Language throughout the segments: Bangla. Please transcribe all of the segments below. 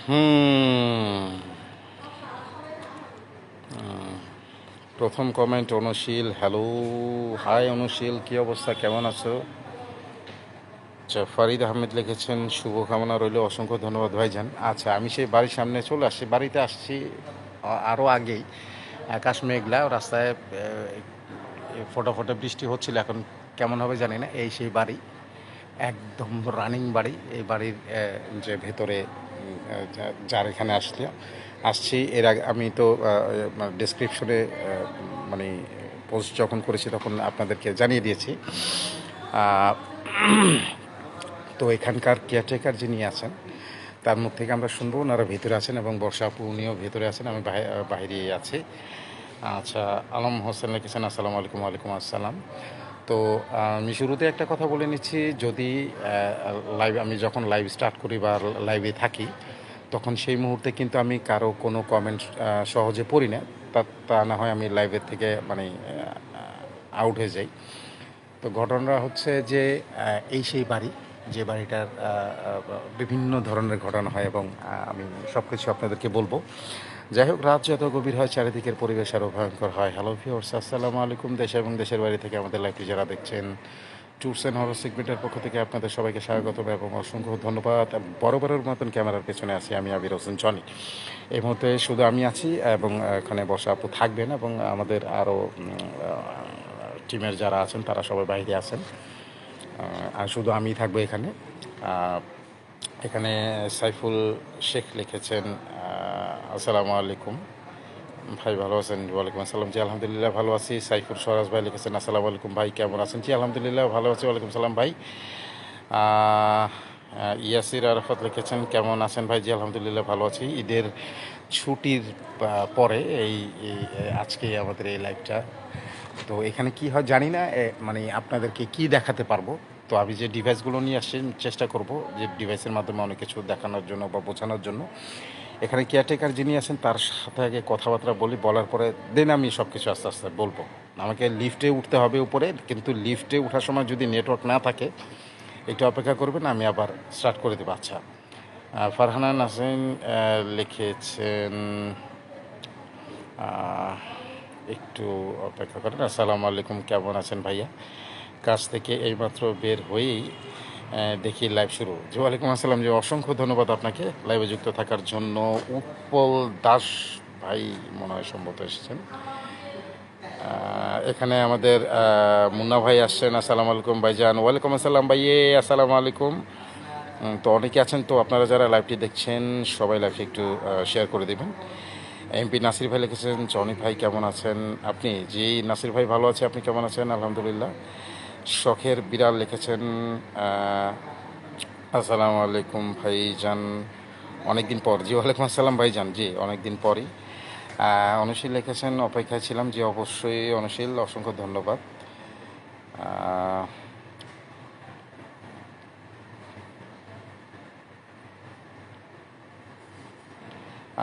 হুম প্রথম কমেন্ট অনুশীল, হ্যালো, হাই অনুশীল, কি অবস্থা, কেমন আছো? আচ্ছা, ফারিদ আহমেদ লিখেছেন শুভকামনা রইল, অসংখ্য ধন্যবাদ ভাইজান। আচ্ছা, আমি সেই বাড়ির সামনে চলে আসছি, বাড়িতে আসছি আরও আগেই। আকাশ মেঘলা, রাস্তায় ফোটা ফোটা বৃষ্টি হচ্ছিল, এখন কেমন হবে জানি না। এই সেই বাড়ি, একদম রানিং বাড়ি। এই বাড়ির যে ভেতরে যার এখানে আসছি এর আগে আমি তো ডেসক্রিপশনে মানে পোস্ট যখন করেছি তখন আপনাদেরকে জানিয়ে দিয়েছি। আহ, তো এখানকার কেয়ারটেকার যিনি আছেন তার মুখ থেকে আমরা শুনবো, ওনারা ভেতরে আছেন এবং বর্ষা আপু উনিও ভেতরে আছেন, আমি বাইরে আছি। আচ্ছা, আলম হোসেন লিখেছেন আসসালামু আলাইকুম। ওয়ালাইকুম আসসালাম। তো আমি শুরুতে একটা কথা বলে নিচ্ছি, যদি আমি যখন লাইভ স্টার্ট করি বা লাইভে থাকি তখন সেই মুহূর্তে কিন্তু আমি কারো কোনো কমেন্ট সহজে পড়ি না। তা না হয় আমি লাইভের থেকে মানে আউট হয়ে যাই। তো ঘটনাটা হচ্ছে যে এই সেই বাড়ি, যে বাড়িটার বিভিন্ন ধরনের ঘটনা হয় এবং আমি সব কিছু আপনাদেরকে বলবো। যাই হোক, রাত যত গভীর হয় চারিদিকের পরিবেশ আরও ভয়ঙ্কর হয়। হ্যালো ভিউয়ার্স, আসসালামু আলাইকুম। দেশ এবং দেশের বাইরে থেকে আমাদের লাইভটি যারা দেখছেন, ট্যুরস অ্যান্ড হরর সেগমেন্টের পক্ষ থেকে আপনাদের সবাইকে স্বাগত এবং অসংখ্য ধন্যবাদ। বরাবরের মতন ক্যামেরার পেছনে আছি আমি, আবির হোসেন জনি। এই মুহূর্তে শুধু আমি আছি এবং এখানে বসা আপু থাকবেন এবং আমাদের আরও টিমের যারা আছেন তারা সবাই বাইরে আছেন, আর শুধু আমি থাকবো এখানে। এখানে সাইফুল শেখ লিখেছেন আসসালামু আলাইকুম ভাই, ভালো আছেন? ওয়ালাইকুম আসসালাম, জি আলহামদুলিল্লাহ ভালো আছি। সাইফুল সরাজ ভাই লিখেছেন আসসালামু আলাইকুম ভাই, কেমন আছেন? জি আলহামদুলিল্লাহ ভালো আছি, ওয়ালাইকুম সালাম ভাই। ইয়াসির আরাফাত লিখেছেন কেমন আছেন ভাই? জি আলহামদুলিল্লাহ ভালো আছি। ঈদের ছুটির পরে আজকে আমাদের এই লাইভটা। তো এখানে কি হয় জানি না, মানে আপনাদেরকে কি দেখাতে পারবো। তো আমি যে ডিভাইসগুলো নিয়ে আসছি চেষ্টা করব যে ডিভাইসের মাধ্যমে অনেক কিছু দেখানোর জন্য বা বোঝানোর জন্য। এখানে কেয়ারটেকার যিনি আছেন তার সাথে আগে কথাবার্তা বলি, বলার পরে দেন আমি সব কিছু আস্তে আস্তে বলবো। আমাকে লিফটে উঠতে হবে উপরে, কিন্তু লিফটে ওঠার সময় যদি নেটওয়ার্ক না থাকে একটু অপেক্ষা করবেন, আমি আবার স্টার্ট করে দেবো। আচ্ছা, ফারহানা নাসরিন লিখেছেন একটু অপেক্ষা করেন। আসসালামু আলাইকুম, কেমন আছেন ভাইয়া? কাজ থেকে এইমাত্র বের হয়েই দেখি লাইভ শুরু। জি ওয়ালাইকুম আসসালাম, জি অসংখ্য ধন্যবাদ আপনাকে লাইভে যুক্ত থাকার জন্য। উৎপল দাস ভাই মনে হয় সম্ভবত এসেছেন। এখানে আমাদের মুন্না ভাই আসছেন, আসসালামু আলাইকুম ভাইজান। ওয়ালাইকুম আসসালাম ভাইয়ে, আসসালামু আলাইকুম। তো অনেকে আছেন, তো আপনারা যারা লাইভটি দেখছেন সবাই লাইভটি একটু শেয়ার করে দেবেন। এমপি নাসির ভাই লিখেছেন জনি ভাই কেমন আছেন আপনি? জি নাসির ভাই ভালো আছে, আপনি কেমন আছেন? আলহামদুলিল্লাহ। শখের বিড়াল লিখেছেন আসসালামু আলাইকুম ভাইজান, অনেকদিন পর। জি ওয়ালাইকুম আসসালাম ভাইজান, জি অনেকদিন পরই। অনুশীল লিখেছেন অপেক্ষায় ছিলাম, জি অবশ্যই অনুশীল, অসংখ্য ধন্যবাদ।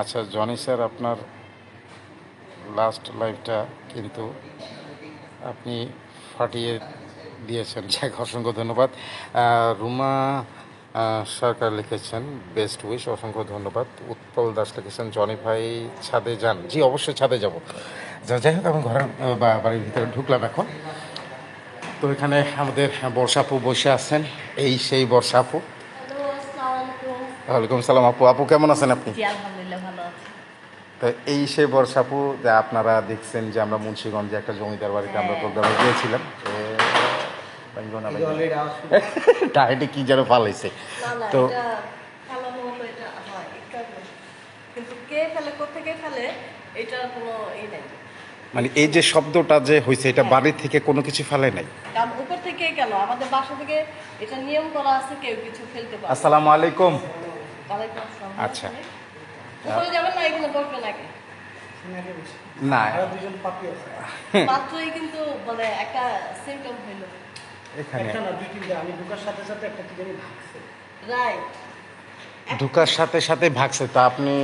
আচ্ছা জনি স্যার, আপনার লাস্ট লাইভটা কিন্তু আপনি ফাটিয়ে দিয়েছেন, যাক অসংখ্য ধন্যবাদ। রুমা সরকার লিখেছেন বেস্ট উইশ, অসংখ্য ধন্যবাদ। উৎপল দাস লিখেছেন জনি ভাই ছাদে যান, জি অবশ্যই ছাদে যাব। যাই হোক, আমি ঘরের বাড়ির ভিতরে ঢুকলাম এখন। তো এখানে আমাদের বর্ষা আপু বসে আছেন, এই সেই বর্ষা আপু। ওয়ালাইকুম সালাম আপু, আপু কেমন আছেন আপনি? আলহামদুলিল্লাহ ভালো আছি। তো এই সেই বর্ষা আপু, যে আপনারা দেখছেন যে আমরা মুন্সিগঞ্জে একটা জমিদার বাড়িতে আমরা প্রোগ্রামে গিয়েছিলাম। টাইটে কি যেন ফালাইছে। তো মানে এই যে শব্দটা যে হয়েছে এটা বাড়ির থেকে কোনো কিছু ফেলে নাই। উপর থেকে কেন, আমাদের বাসা থেকে এটা নিয়ম করা আছে, কেউ কিছু ফেলতে পারে। আসসালামু আলাইকুম। ওয়ালাইকুম আসসালাম। আচ্ছা, উপরে যাবেন না, এখানে বসবেন আগে। না মাত্রই কিন্তু মানে একটা সিম্পটম হইলো এখানে আমি ঢোকার সাথে সাথে একটা কি জানি ভাগছে। রাইট। ঢোকার সাথে সাথে ভাগছে, তা আপনি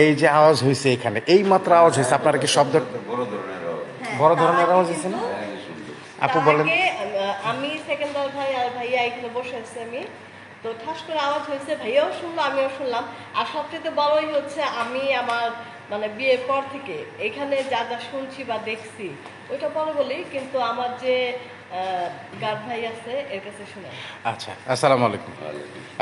এই যে আওয়াজ হয়েছে এখানে, এই মাত্র আওয়াজ হয়েছে, আপনারা কি শব্দ বড় ধরনের আওয়াজ হয়েছে না? আপু বলেন। আমি সেকেন্ডার ভাই আর ভাইয়া এখানে বসে আছি, আমি তো ঠাস করে আওয়াজ হয়েছে, ভাইয়াও শুনলো আমিও শুনলাম। আর সবচেয়ে বড়ই হচ্ছে আমি আমার মানে বিয়ের পর থেকে এখানে যা যা শুনছি বা দেখছি ওইটা পরে বলি, কিন্তু আমার যে গার্ড ভাই আছে এর কাছে শুনে। আচ্ছা, আসসালামু আলাইকুম।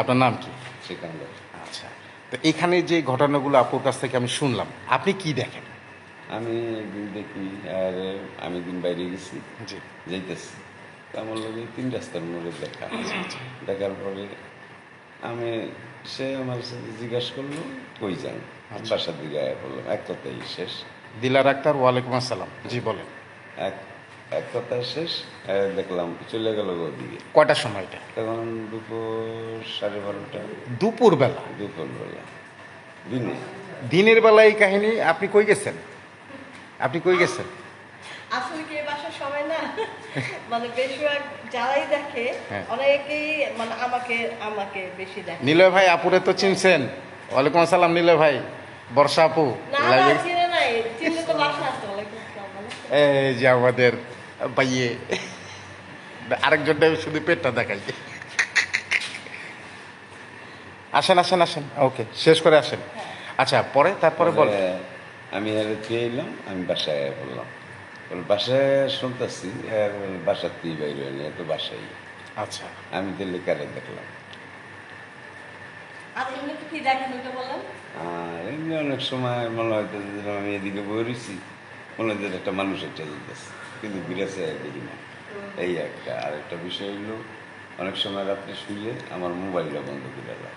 আপনার নাম কি? সেখানকার আচ্ছা, তো এখানে যে ঘটনাগুলো আপুর কাছ থেকে আমি শুনলাম, আপনি কি দেখেন? আমি একদিন দেখি, আর আমি একদিন বাইরে গেছি, জি। যাইতেছি, তো আমার লোক 3 রাস্তার মোড়ে দেখা। দেখার পরে আমি, সে আমার সাথে জিজ্ঞাসা করলো কই যান, বাসার দিকে আয়া বললাম, এক কথাই শেষ। দিলার আক্তার, ওয়ালাইকুম আসসালাম। জি বলেন। এক এক কথায় শেষ। দেখলাম চলে গেল ওদিকে। কয়টার সময়টা? তখন দুপুর 12:30, দুপুরবেলা? দুপুরবেলা, দিনে। দিনের বেলা এই কাহিনী? আপনি কই গেছেন? আপনি কই গেছেন? আসলে কি এই বাসার সবাই না মানে বেশিরভাগ যারাই দেখে হ্যাঁ। অনেকেই মানে আমাকে আমাকে বেশি দেখে। নিলয় ভাই আপুরে তো চিনছেন? ওয়ালাইকুম আসসালাম নিলয় ভাই, বর্ষা আপু। না না লাইভে চিনে নাই, চিনলে তো বাসা আসতো। ওয়ালাইকুম আসসালাম, ভালো আছেন? এই যে আমাদের ভাইয়ে, আরেকজনটা শুধু পেটটা দেখাই। আসেন আসেন আসেন, ওকে শেষ করে আসেন। আচ্ছা, পরে তারপরে বল। পরে আমি আর পেয়ে এলাম, আমি বাসায় আয়া বললাম, বাসায় শুনতেছি, বাসার তুই বাইরে হয়নি, এত বাসায়। আচ্ছা, আমি তাহলে কারে দেখলাম। আর এমনি তো কি দেখেন ওটা বলেন? আর এমনি অনেক সময় মনে হয়তো যে আমি এদিকে বই রয়েছি, মনে হয় যে একটা মানুষ একটা যেতেছে, কিন্তু বিরাসে দেখি না। এই একটা। আর একটা বিষয় হলো, অনেক সময় রাত্রে শুইলে আমার মোবাইলটা বন্ধ করে দেয়।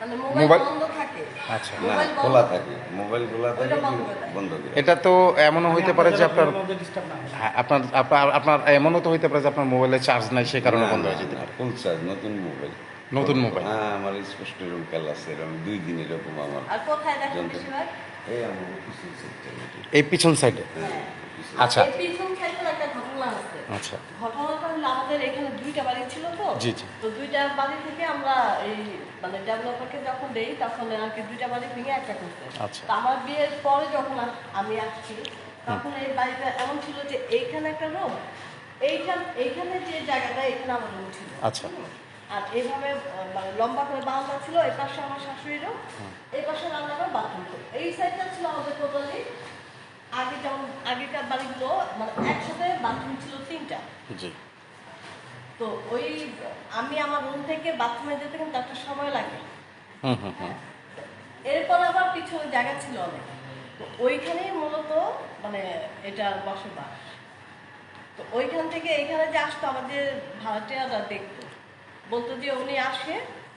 মানে মোবাইল মোবাইল- বন্ধ থাকে? আচ্ছা। না, মোবাইল বন্ধ খোলা থাকে, মোবাইল খোলা থাকে, ওইটা বন্ধ করে দেয়। বন্ধ করে। এটা তো এমনও হইতে পারে যে আপনার, ডিস্টার্ব না হয়। হ্যাঁ, আপনার আপনার আপনার এমনও তো হইতে পারে যে আপনার মোবাইলে চার্জ নাই, সে কারণে বন্ধ হয়ে যেতে পারে। ফুল চার্জ, নতুন মোবাইল। নতুন মোবাইল? হ্যাঁ, আমার স্পষ্ট এরকম খেল আছে, এরকম 2 দিন এরকম আমার আর কোথায় দেখেন যন্ত্র। বেশিরভাগ? এই আমার কিছু সেক্টর। এই পিছন সাইডে? আচ্ছা। এই পিছন সাইডে একটা ঘটনা আছে। আচ্ছা। ঘটনাটা হলো আমাদের এখানে 2টা বাড়ি ছিল তো। জি, জি। তো 2টা বাড়ি থেকে আমরা এই মানে ডেভেলপারকে যখন দেই তখন আর কি 2টা বাড়ি ভেঙে একটা করতে। আচ্ছা। তো আমার বিয়ের পরে যখন আমি আসছি তখন এই বাড়িটা এমন ছিল যে এইখানে একটা রুম, এইখানে যে জায়গাটা এখানে আমার রুম ছিল। আচ্ছা। আর এইভাবে মানে লম্বা করে বারান্দা ছিল, এই পাশে আমার শাশুড়ির রুম, এই পাশে রান্নাঘর, বাথরুম। এই সাইডটা ছিল আমাদের টোটালি আগে যেমন আগেকার বাড়িগুলো মানে একসাথে বাথরুম ছিল 3টা। জি। তো ওই আমি আমার রুম থেকে বাথরুমে যেতে কিন্তু একটা সময় লাগে। হুম হুম হুম। এরপর আবার পিছনে জায়গা ছিল অনেক, তো ওইখানেই মূলত মানে এটার বসবাস। তো ওইখান থেকে এইখানে যে আসতো আমাদের ভাড়াটিয়ারা দেখতো, বলতো যে উনি আসে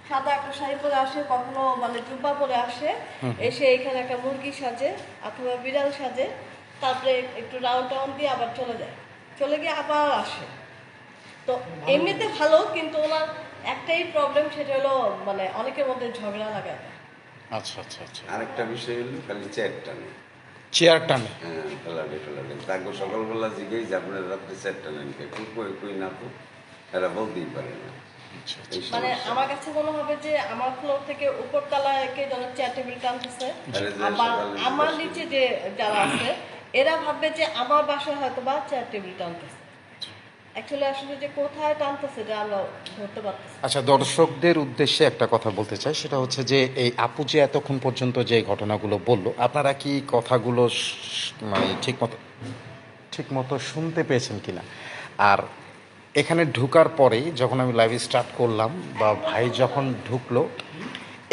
সাদা একটা শাড়ি পরে আসে, কখনো মানে জুব্বা পরে আসে, এসে এখানে একটা মুরগি সাজে অথবা বিড়াল সাজে, তারপরে একটু রাউন্ড টাউন দিয়ে আবার চলে যায়, চলে গিয়ে আবার আসে। তো এমনিতে ভালো, কিন্তু ওনার একটাই প্রবলেম, সেটা হলো মানে অনেকের মধ্যে ঝগড়া লাগায়। আচ্ছা আচ্ছা আচ্ছা। আরেকটা বিষয় হলো খালি চেয়ারটা নেই। চেয়ার টানে? হ্যাঁ, ফেলাটে তাকে সকালবেলা জিজ্ঞেস যে আপনার রাত্রে চেয়ারটা নেন কে, কই কই না তো, এরা বলতেই পারে না। আচ্ছা আচ্ছা। এই মানে সমস্যা। আমার কাছে মনে হবে যে আমার ফ্লোর থেকে উপর তলায় কে যেন চেয়ার টেবিল টানতেছে, আরে যে আবার সকালে আমার বসে। নিচে যে যারা আছে এরা ভাববে যে আমার বাসায় হয়তো বা চেয়ার টেবিল টানতেছে। অ্যাকচুয়ালি আসলে যে কোথায় টানতেছে এটা আমরা ধরতে পারতেছি না। আচ্ছা, দর্শকদের উদ্দেশ্যে একটা কথা বলতে চাই, সেটা হচ্ছে যে এই আপু যে এতক্ষণ পর্যন্ত যে ঘটনাগুলো বলল, আপনারা কি কথাগুলো মানে ঠিক মতো শুনতে পেয়েছেন কিনা? আর এখানে ঢুকার পরেই যখন আমি লাইভ স্টার্ট করলাম বা ভাই যখন ঢুকলো,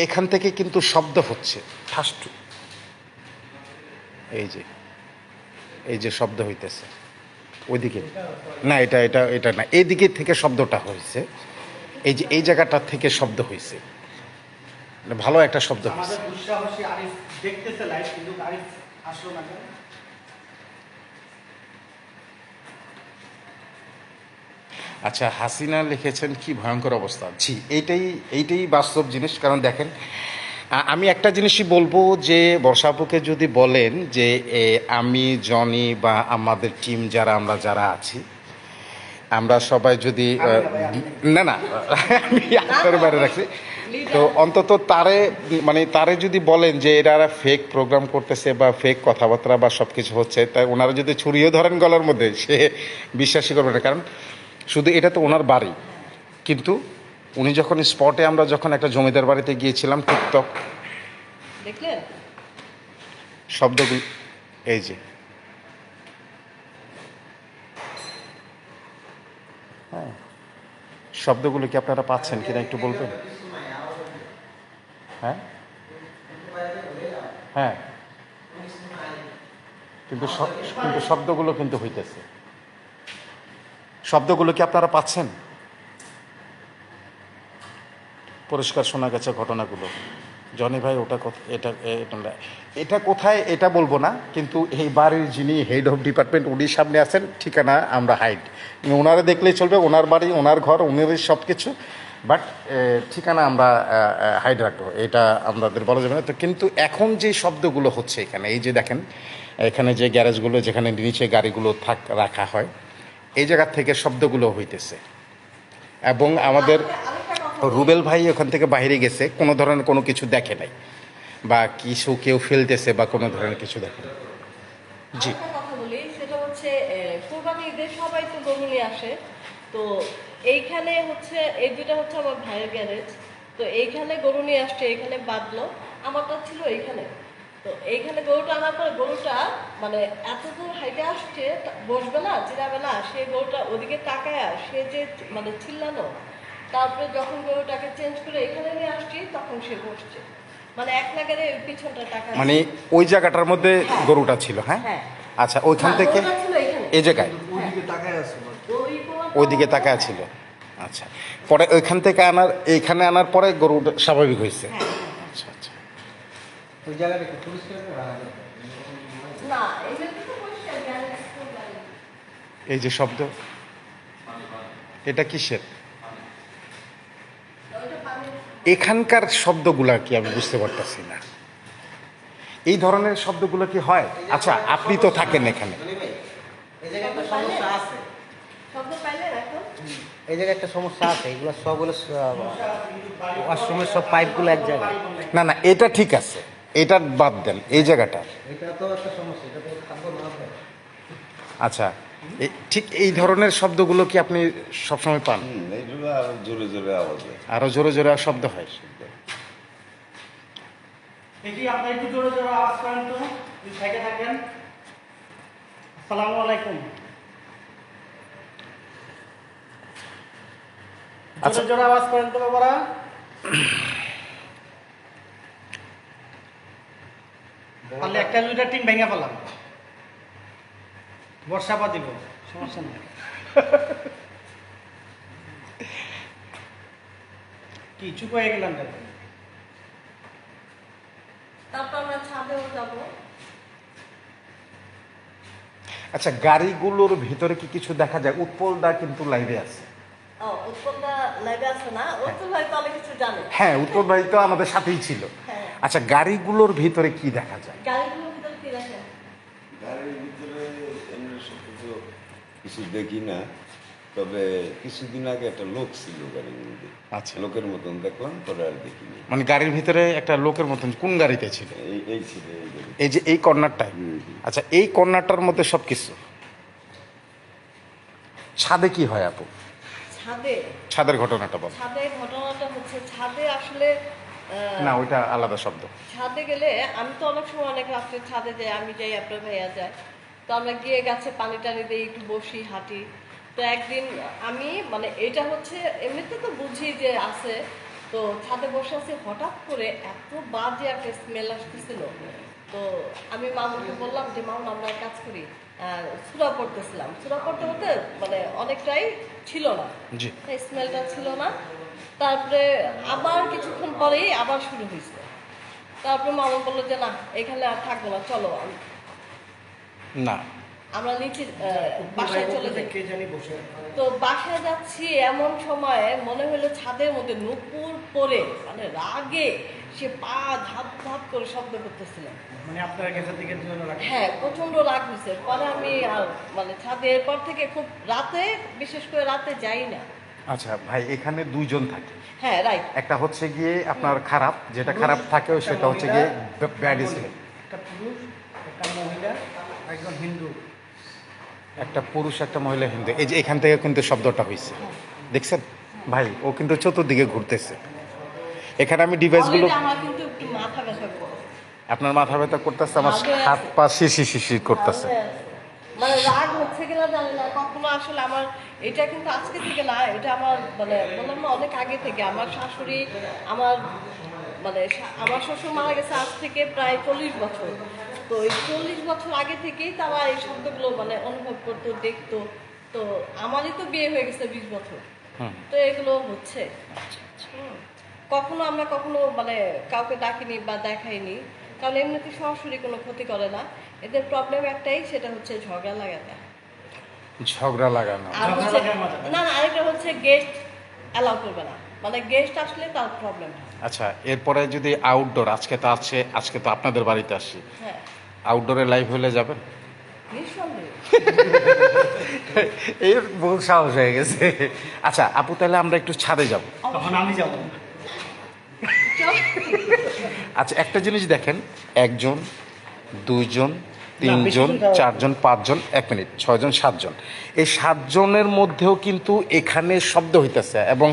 এখান থেকে কিন্তু শব্দ হচ্ছে ফার্স্ট, এই যে শব্দ হইতেছে ওইদিকে না, এটা না, এইদিকে থেকে শব্দটা হয়েছে, এই জায়গাটা থেকে শব্দ হয়েছে, মানে ভালো একটা শব্দ হয়েছে। আমাদের দুঃসাহসী আরিফ দেখতেছে লাইভ, কিন্তু আরিফ আসলো না কেন? আচ্ছা, হাসিনা লিখেছেন কি ভয়ঙ্কর অবস্থা। জি, এইটাই বাস্তব জিনিস। কারণ দেখেন, আমি একটা জিনিসই বলবো যে বর্ষা আপুকে যদি বলেন যে আমি জনি বা আমাদের টিম আমরা যারা আছি, আমরা সবাই যদি না আমি আপনার বাইরে রাখছি, তো অন্তত তারে যদি বলেন যে এরা ফেক প্রোগ্রাম করতেছে বা ফেক কথাবার্তা বা সব কিছু হচ্ছে, তাই ওনারা যদি ছুরিও ধরেন গলার মধ্যে, সে বিশ্বাসই করবে না। কারণ শুধু এটা তো ওনার বাড়ি, কিন্তু উনি যখন স্পটে, আমরা যখন একটা জমিদার বাড়িতে গিয়েছিলাম টিকটক, দেখলেন? শব্দগুলো এই যে, হ্যাঁ, শব্দগুলো কি আপনারা পাচ্ছেন কিনা একটু বলবেন? হ্যাঁ হ্যাঁ, কিন্তু কিন্তু শব্দগুলো কিন্তু হইতেছে। শব্দগুলো কি আপনারা পাচ্ছেন? পরিষ্কার শোনা গেছে ঘটনাগুলো। জনি ভাই ওটা এটা কোথায় এটা বলবো না, কিন্তু এই বাড়ির যিনি হেড অফ ডিপার্টমেন্ট উনি সামনে আছেন, ঠিকানা আমরা হাইড, ওনারা দেখলেই চলবে, ওনার বাড়ি ওনার ঘর ওনারই সব কিছু, বাট ঠিকানা আমরা হাইড রাখবো, এটা আমাদের বলা যাবে না। তো কিন্তু এখন যে শব্দগুলো হচ্ছে এখানে, এই যে দেখেন এখানে যে গ্যারেজগুলো যেখানে নিচে গাড়িগুলো রাখা হয়, এই জায়গার থেকে শব্দগুলো হইতেছে। এবং আমাদের আরেকটা কথা বলি। রুবেল ভাই ওখান থেকে বাইরে গেছে, কোনো ধরনের কোনো কিছু দেখে নাই, বা কিছু কেউ ফেলতেছে বা কোনো ধরনের কিছু দেখে নাই। জি, আরেকটা কথা বলি, সেটা হচ্ছে কোরবানি ঈদে সবাই তো গরু নিয়ে আসে। তো এইখানে হচ্ছে এই দুইটা হচ্ছে আমার ভাইয়ের গ্যারেজ। তো এইখানে গরু নিয়ে আসছে, এইখানে বাঁধলো, আমারটা ছিল এইখানে। তো এইখানে গরুটা আনার পরে গরুটা মানে এত দূর হাইটে আসছে, বসবে না, চিরাবে না, সে গরুটা ওদিকে তাকায়, সে যে মানে চিল্লানো। তারপরে যখন গরুটাকে চেঞ্জ করে এখানে নিয়ে আসছি, তখন সে বসছে, মানে এক নাগারে পিছনটা টাকা। মানে ওই জায়গাটার মধ্যে গরুটা ছিল। হ্যাঁ, হ্যাঁ। আচ্ছা, ওইখান থেকে ছিল এখানে, এই জায়গায় ওইদিকে তাকায় আছে ওইদিকে তাকায় ছিল। আচ্ছা, পরে ওইখান থেকে এইখানে আনার পরে গরুটা স্বাভাবিক হয়েছে। আচ্ছা আচ্ছা, ওই জায়গাটা একটু পরিষ্কার করে রাখা যাবে। না, এটা তো পরিষ্কার গ্যারেজ তো গাড়ি। এই যে শব্দ, এটা কিসের? ওইটা পানি। এখানকার শব্দগুলা কি আমি বুঝতে পারতেছি না, এই ধরনের শব্দগুলো কি হয়? আচ্ছা, আপনি তো থাকেন এখানে। এই জায়গায় একটা সমস্যা আছে, শব্দ পাইলেন এখন? এই জায়গায় একটা সমস্যা আছে, এগুলো সবগুলো ওয়াশরুমের সব পাইপগুলো এক জায়গায়। না না, এটা ঠিক আছে, এটা বাদ দেন, এই জায়গাটা। এটা তো একটা সমস্যা, এটা তো থাকবো না হবে। আচ্ছা, ঠিক এই ধরনের শব্দগুলো কি আপনি সবসময় পান? এইগুলো আরো জোরে জোরে আওয়াজ হয়। আরো জোরে জোরে শব্দ হয়? দেখি আপনি একটু জোরে জোরে আওয়াজ করেন তো, যদি থেকে থাকেন। আসসালামু আলাইকুম। আচ্ছা। জোরে জোরে আওয়াজ করেন তো বাবারা। তাহলে একটা দুইটা টিম ভেঙে পেলাম, বর্ষা পা দিব, সমস্যা নেই। কি চুপ হয়ে গেলাম কেন? তারপর আমরা ছাদেও যাব। আচ্ছা, গাড়িগুলোর ভিতরে কি কিছু দেখা যায়? উৎপল দা কিন্তু লাইভে আছে। ও, উৎপলদা লাইভে আছে না? উৎপল ভাই তো অনেক কিছু জানে। হ্যাঁ, উৎপল ভাই তো আমাদের সাথেই ছিল। হ্যাঁ। আচ্ছা, গাড়িগুলোর ভিতরে কি দেখা যায়? গাড়িগুলোর ভিতরে কি দেখেন? গাড়ির ভিতরে এমনি সত্যি তো কিছু দেখি না, তবে কিছুদিন আগে একটা লোক ছিল গাড়ির মধ্যে। আচ্ছা। লোকের মতন দেখলাম, পরে আর দেখিনি। মানে গাড়ির ভিতরে একটা লোকের মতন কোন গাড়িতে ছিল? এই ছিল এই গাড়ি। এই যে এই কর্নারটায়? আচ্ছা, এই কর্নারটার মধ্যে সব কিছু। ছাদে কি হয় আপু? ছাদে, ছাদের ঘটনাটা বল। ছাদে ঘটনাটা হচ্ছে, ছাদে আসলে না, ওইটা আলাদা শব্দ। ছাদে গেলে আমি তো অনেক সময় অনেক রাত্রে ছাদে যাই, আমি যাই, আপনার ভাইয়া যায়। তো আমরা গিয়ে গাছে পানি টানি দিই, একটু বসি, হাঁটি। তো একদিন আমি মানে এটা হচ্ছে এমনিতে তো বুঝি যে আছে, তো ছাদে বসে আছি, হঠাৎ করে এত বাজে একটা স্মেল আসতেছিল। তো আমি মামুকে বললাম যে মামু আমরা এক কাজ করি, সুরা পড়তেছিলাম, সুরা পড়তে পড়তে মানে অনেকটাই ছিল না, জি। স্মেলটা ছিল না। তারপরে আবার কিছুক্ষণ পরেই আবার শুরু হয়েছে। তারপরে মামা বললো যে না, এখানে আর থাকবো না, চলো না, আমরা নিচে বাসায় চলে যাই। কে জানি বসে। তো বাসায় যাচ্ছি, এমন সময় মনে হলো ছাদের মধ্যে নুপুর পরে, মানে রাগে সে পা ধাপ ধাপ করে শব্দ করতেছিল। মানে আপনার গেছের দিকে জন্য রাখেন। হ্যাঁ, প্রচন্ড রাগ হয়েছে। পরে আমি আর মানে ছাদে এরপর থেকে খুব রাতে, বিশেষ করে রাতে যাই না। আচ্ছা ভাই, এখানে দুইজন থাকে। হ্যাঁ, রাইট। একটা হচ্ছে গিয়ে আপনার খারাপ, যেটা খারাপ থাকে সেটা হচ্ছে গিয়ে ব্যাড স্মেল। একটা পুরুষ, একটা মহিলা, একজন হিন্দু। একটা পুরুষ, একটা মহিলা, হিন্দু। এই যে এখান থেকে কিন্তু শব্দটা হয়েছে, দেখছেন? ভাই ও কিন্তু চতুর্দিকে ঘুরতেছে। এখানে আমি ডিভাইসগুলো, Already আমার কিন্তু একটু মাথা ব্যথা করে। আপনার মাথা ব্যথা করতেছে, আমার ভাবে আছে। হাত পা শিরশির শিরশির করতেছে। ভাবে আছে। মানে রাগ হচ্ছে কিনা জানি না, কখনো আসলে আমার এটা কিন্তু আজকে থেকে না, এটা আমার মানে বললাম না অনেক আগে থেকে। আমার শাশুড়ি, আমার মানে আমার শ্বশুর মারা গেছে আজ থেকে প্রায় 40 বছর। তো এই 40 বছর আগে থেকেই তারা এই শব্দগুলো মানে অনুভব করতো, দেখতো। তো আমারই তো বিয়ে হয়ে গেছে 20 বছর, হুম। তো এগুলো হচ্ছে। হুম। কখনো আমরা কখনো মানে কাউকে ডাকিনি বা দেখাইনি, কারণ এমনিতে সরাসরি কোনো ক্ষতি করে না। এদের প্রবলেম একটাই, সেটা হচ্ছে ঝগড়া লাগাতে। ঝগড়া লাগানো। আর ঝগড়া হচ্ছে লাগার মজা। না না, আরেকটা হচ্ছে গেস্ট অ্যালাউ করবে না, মানে গেস্ট আসলে তার প্রবলেম হয়। আচ্ছা, এরপরে যদি আউটডোর, আজকে তো আপনাদের বাড়িতে আসছি, হ্যাঁ, আউটডোরে লাইভ হলে যাবেন? নিঃসন্দেহে। এর বহু সাহস হয়ে গেছে। আচ্ছা আপু, তাহলে আমরা একটু ছাদে যাব। তখন আমি যাবো। আচ্ছা একটা জিনিস দেখেন, একজন, দুইজন, বেশি তিনজন, জন যাওয়া- চারজন, পাঁচজন, 1 মিনিট, 6জন, 7জন, এই 7জনের মধ্যেও কিন্তু এখানে শব্দ হইতেছে এবং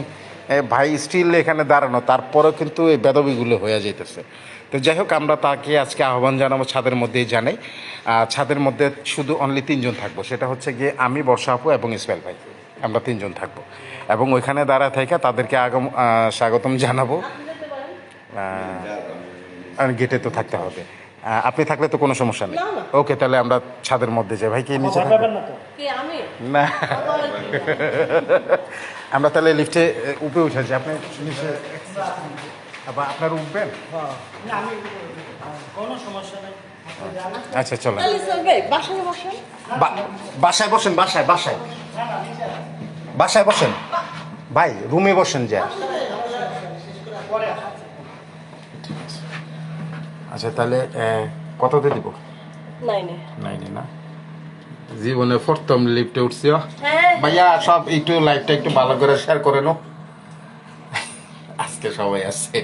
ভাই স্টিল এখানে দাঁড়ানো, তারপরেও কিন্তু এই বেদবিগুলো হয়ে যাইতেছে। তো যাই হোক, আমরা তাকে আজকে আহ্বান জানাবো ছাদের মধ্যেই জানাই। ছাদের মধ্যে শুধু অনলি 3জন থাকবো, সেটা হচ্ছে গিয়ে আমি, বর্ষা আপু এবং ইসমাইল ভাই, আমরা 3জন থাকবো এবং ওইখানে দাঁড়ায় থেকে তাদেরকে স্বাগতম জানাবো। আপনি যেতে পারেন। আর গেটে তো থাকতে হবে। আপনি থাকলে তো কোনো সমস্যা নেই। না, না। ওকে, তাহলে আমরা ছাদের মধ্যে যাই। ভাই কি নিচে ভয় থাকবে? পাবেন না তো? কে আমি? না, আমার কি না। আমরা তাহলে লিফটে উপরে উঠেছি, আপনি নিচে আবার আপনার উঠবেন। হ্যাঁ। না, আমি কোনো সমস্যা নেই। আচ্ছা চলেন, তাহলে চলবে, বাসায় বসেন। বাসায় বসেন, বাসায় বসেন ভাই, রুমে বসেন যা। আচ্ছা তাহলে কততে দিব? নাই নাই। নাই না, জীবনে প্রথম লিফটে উঠছি। হ্যাঁ, ভাইয়া সব একটু লাইভটা একটু ভালো করে শেয়ার করে নাও। আজকে সবাই আছে,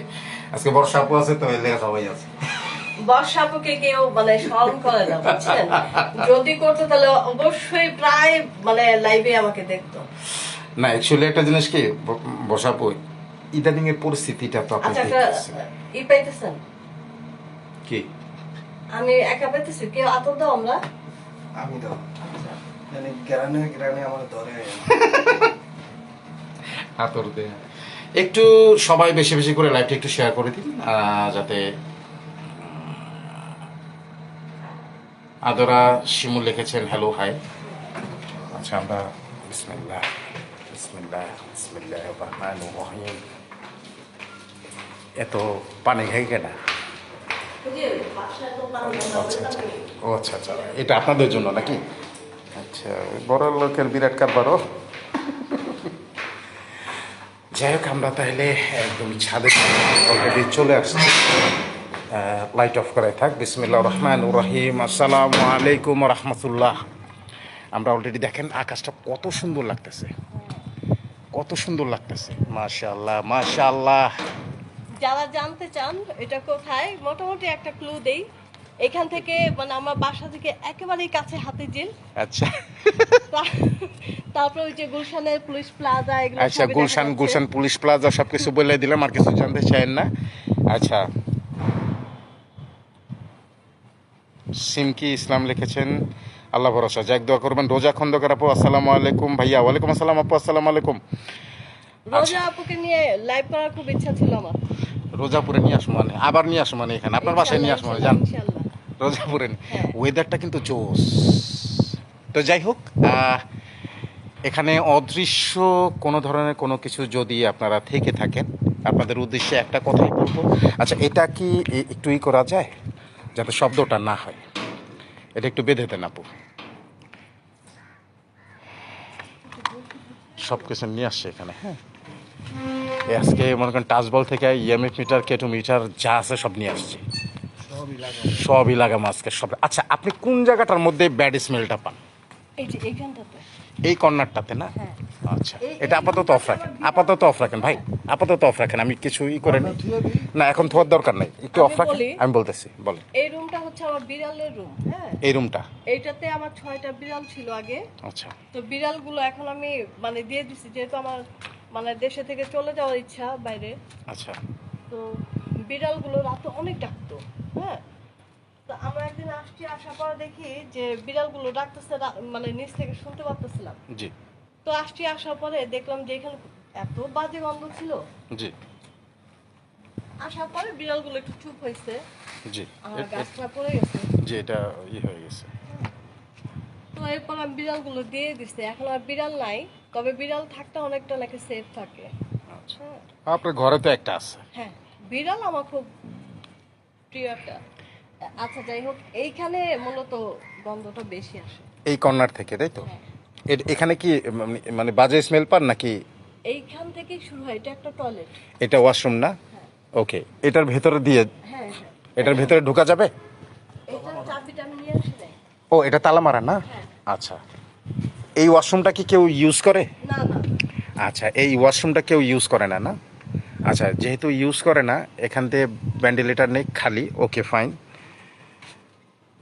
আজকে বর্ষা আপু আছে, তো এলে সবাই আছে। বর্ষাপুকে কেউ মানে স্মরণ করে না, বুঝছেন? যদি করতো তাহলে অবশ্যই প্রায় মানে লাইভে আমাকে দেখতো। না অ্যাকচুয়ালি একটা জিনিস কি, বর্ষা আপু, ইদানিং এর পরিস্থিতিটা তো আপনি আচ্ছা, একটা দেখতেছেন। ই পাইতেছেন? কি আমি একা পাইতেছি, কেউ আতর দাও আমরা। আমি তো মানে গ্রানে গ্রানে আমার ধরে আতর দেয়া, একটু সবাই বেশি বেশি করে লাইভটা একটু শেয়ার করে দিন, যাতে আদরা শিমুল লিখেছেন হ্যালো হাই। আচ্ছা আমরা বিসমিল্লাহ বিসমিল্লাহ বিসমিল্লাহির রহমানির রহিম। এত পানি খাই কেনা? ওই যে বাসায় তো পানি আচ্ছা আচ্ছা, ও আচ্ছা আচ্ছা, এটা আপনাদের জন্য নাকি? আচ্ছা, বড় লোকের বিরাট কারবারও। যাই হোক, আমরা তাহলে একদম ছাদে অলরেডি চলে আসছি। লাইট অফ করাই থাক। বিসমিল্লাহির রহমানির রহিম। আসসালামু আলাইকুম রহমতুল্লাহ। আমরা অলরেডি দেখেন আকাশটা কত সুন্দর লাগতেছে, কত সুন্দর লাগতেছে, মাশাআল্লাহ মাশাআল্লাহ। যারা জানতে চান এটা কোথায়, মোটামুটি একটা ক্লু দেই। এখান থেকে মানে আমার বাসা থেকে একেবারেই কাছে হাতিঝিল। আচ্ছা তারপর ওই যে গুলশানের পুলিশ প্লাজা, এগুলো আচ্ছা, সবই দেখা গুলশান যাচ্ছে। গুলশান পুলিশ প্লাজা সব কিছু বলে দিলাম, আর কিছু জানতে চাইেন না? আচ্ছা, সিমকি ইসলাম লিখেছেন আল্লাহ ভরসা, যাক দোয়া করবেন। রোজা খন্দকার আপু আসসালামু আলাইকুম। ভাইয়া ওয়ালাইকুম আসসালাম আপু, আসসালামু আলাইকুম। রোজা আপুকে নিয়ে লাইভ করার খুব ইচ্ছা ছিল আমার। রোজাপুরে নিয়ে আসবো মানে, আবার নিয়ে আসবো মানে, এখানে আপনার বাসায় নিয়ে আসবো মানে, জান ইনশাআল্লাহ। রোজাপুরে। হ্যাঁ। ওয়েদারটা কিন্তু জোস। তো যাই হোক, এখানে অদৃশ্য কোনো ধরনের কোনো কিছু যদি আপনারা থেকে থাকেন, আপনাদের উদ্দেশ্যে একটা কথাই বলবো। আচ্ছা, এটা কি একটু করা যায় যাতে শব্দটা না হয়? এটা একটু বেঁধে দেন আপু। সব কিছু নিয়ে আসছে এখানে। হ্যাঁ, আজকে মনে করেন টাচবল থেকে ইএমএফ মিটার, কেটো মিটার যা আছে সব নিয়ে আসছে, সবই লাগাম আজকে সব। আচ্ছা, আপনি কোন জায়গাটার মধ্যে ব্যাড স্মেলটা পান? এই যে এইখানটাতে। এই কর্নারটাতে না? হ্যাঁ। আচ্ছা, এটা আপাতত অফ রাখেন, আপাতত অফ রাখেন ভাই, আপাতত অফ রাখেন। আমি কিছুই করে নিই না, এখন ধোয়ার দরকার নাই, একটু অফ আমি রাখেন। বলি। আমি বলতেছি, বলেন। এই রুমটা হচ্ছে আমার বিড়ালের রুম। হ্যাঁ, এই রুমটা? এইটাতে আমার 6টা বিড়াল ছিল আগে। আচ্ছা তো বিড়ালগুলো এখন আমি মানে দিয়ে দিচ্ছি, যেহেতু আমার মানে দেশে থেকে চলে যাওয়ার ইচ্ছা বাইরে। আচ্ছা তো বিড়ালগুলো রাতে অনেক ডাকতো। হ্যাঁ, তো আমরা একদিন আসার পরে দেখি যে বিড়ালগুলো ডাকতেছে, মানে নিচ থেকে শুনতে পাচ্ছিলাম। জি তো আসার পরে দেখলাম যে এখানে এত বাজে গন্ধ ছিল। জি আসার পরে বিড়ালগুলো একটু চুপ হয়েছে, জি আমার গাছটা পড়ে গেছে। জি এটা হয়ে গেছে। তো এরপর আমি বিড়ালগুলো দিয়ে দিচ্ছি, এখন আর বিড়াল নাই, তবে বিড়াল থাকতে অনেকটা নাকি সেফ থাকে। আচ্ছা হ্যাঁ, আপনার ঘরে তো একটা আছে। হ্যাঁ, বিড়াল আমার খুব প্রিয় একটা। আচ্ছা যাই হোক, এইখানে মূলত গন্ধটা বেশি আসে। এই কর্নার থেকে তাই তো? হ্যাঁ, এখানে কি মানে বাজে স্মেল পান নাকি? এইখান থেকেই শুরু হয়, এটা একটা টয়লেট। এটা ওয়াশরুম না? হ্যাঁ, ওকে, এটার ভেতরে দিয়ে হ্যাঁ, হ্যাঁ, এটার ভেতরে ঢোকা যাবে? এটার চাবিটা আমি নিয়ে আসি নাই। ও এটা তালা মারা না? হ্যাঁ। আচ্ছা, এই ওয়াশরুমটা কি কেউ ইউজ করে? না না, আচ্ছা, এই ওয়াশরুমটা কেউ ইউজ করে না না? আচ্ছা, যেহেতু ইউজ করে না, এখান থেকে ভেন্টিলেটর নেই, খালি। ওকে ফাইন,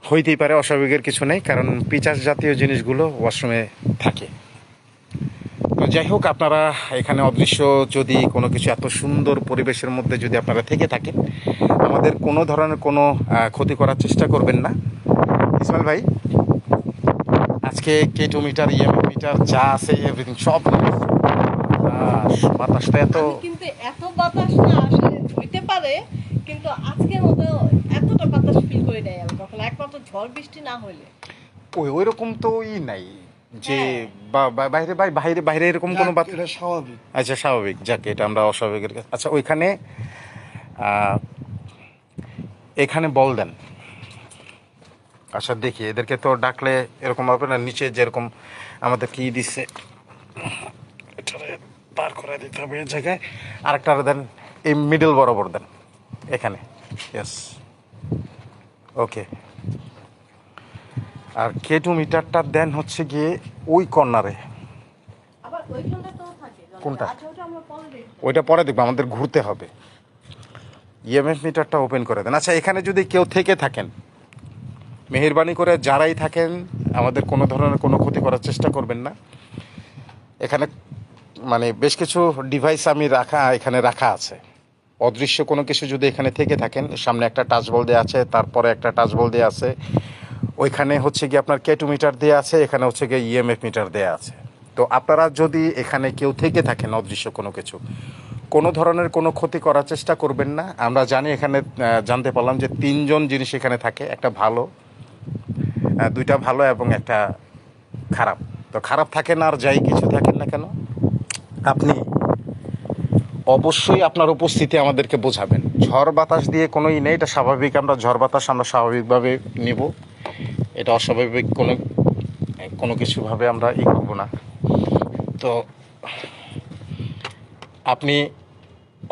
হইতেই পারে, অস্বাভাবিকের কিছু নেই, কারণ পিচাস জাতীয় জিনিসগুলো ওয়াশরুমে থাকে। তো যাই হোক, আপনারা এখানে অদৃশ্য যদি কোনো কিছু এত সুন্দর পরিবেশের মধ্যে যদি আপনারা থেকে থাকেন, আমাদের কোনো ধরনের কোনো ক্ষতি করার চেষ্টা করবেন না। ইসমাইল ভাই, আজকে কেটো মিটার, ইএমএফ মিটার যা আছে এভরিথিং সব বাতাসটা এত আমি কিন্তু এত বাতাস না আসলে হইতে পারে, কিন্তু আজকের মতো এতটা বাতাস ফিল করি নাই আমি কখনো, একমাত্র ঝড় বৃষ্টি না হইলে। ওই রকম তো নাই যে হ্যাঁ। বাইরে বাইরে বাইরে এরকম কোনো যাক, এটা স্বাভাবিক। আচ্ছা স্বাভাবিক, যাকে এটা আমরা অস্বাভাবিকের কাছে। আচ্ছা, ওইখানে এখানে বল দেন। আচ্ছা দেখি, এদেরকে তো ডাকলে এরকম হবে না, নিচে যেরকম আমাদের কি দিচ্ছে এটারে পার করে দিতে হবে এই জায়গায়। আরেকটা দেন, এই মিডল বরাবর দেন এখানে। ইয়েস, ওকে। আর কেটু মিটারটা দেন হচ্ছে গিয়ে ওই কর্নারে। আবার ওইখানটা তো থাকে। কোনটা? আচ্ছা, ওটা আমরা পরে দেখব। ওইটা পরে দেখবো, আমাদের ঘুরতে হবে। ইএমএফ মিটারটা ওপেন করে দেন। আচ্ছা, এখানে যদি কেউ থেকে থাকেন, মেহেরবানি করে যারাই থাকেন, আমাদের কোনো ধরনের কোনো ক্ষতি করার চেষ্টা করবেন না। এখানে মানে বেশ কিছু ডিভাইস আমি এখানে রাখা আছে। অদৃশ্য কোনো কিছু যদি এখানে থেকে থাকেন, সামনে একটা টাচ বল দেওয়া আছে, তারপরে একটা টাচ বল দেওয়া আছে, ওইখানে হচ্ছে গিয়ে আপনার কেটু মিটার দেওয়া আছে, এখানে হচ্ছে গিয়ে ইএমএফ মিটার দেওয়া আছে। তো আপনারা যদি এখানে কেউ থেকে থাকেন অদৃশ্য কোনো কিছু, কোনো ধরনের কোনো ক্ষতি করার চেষ্টা করবেন না। আমরা জানি, এখানে জানতে পারলাম যে 3জন জিনিস এখানে থাকে, একটা ভালো, 2টা ভালো এবং একটা খারাপ। তো খারাপ থাকেন আর যাই কিছু থাকেন না কেন, আপনি অবশ্যই আপনার উপস্থিতি আমাদেরকে বোঝাবেন। ঝড় বাতাস দিয়ে কোনোই নেই, এটা স্বাভাবিক। আমরা ঝড় বাতাস আমরা স্বাভাবিকভাবে নিব, এটা অস্বাভাবিক কোনো কোনো কিছুভাবে আমরা করবো না। তো আপনি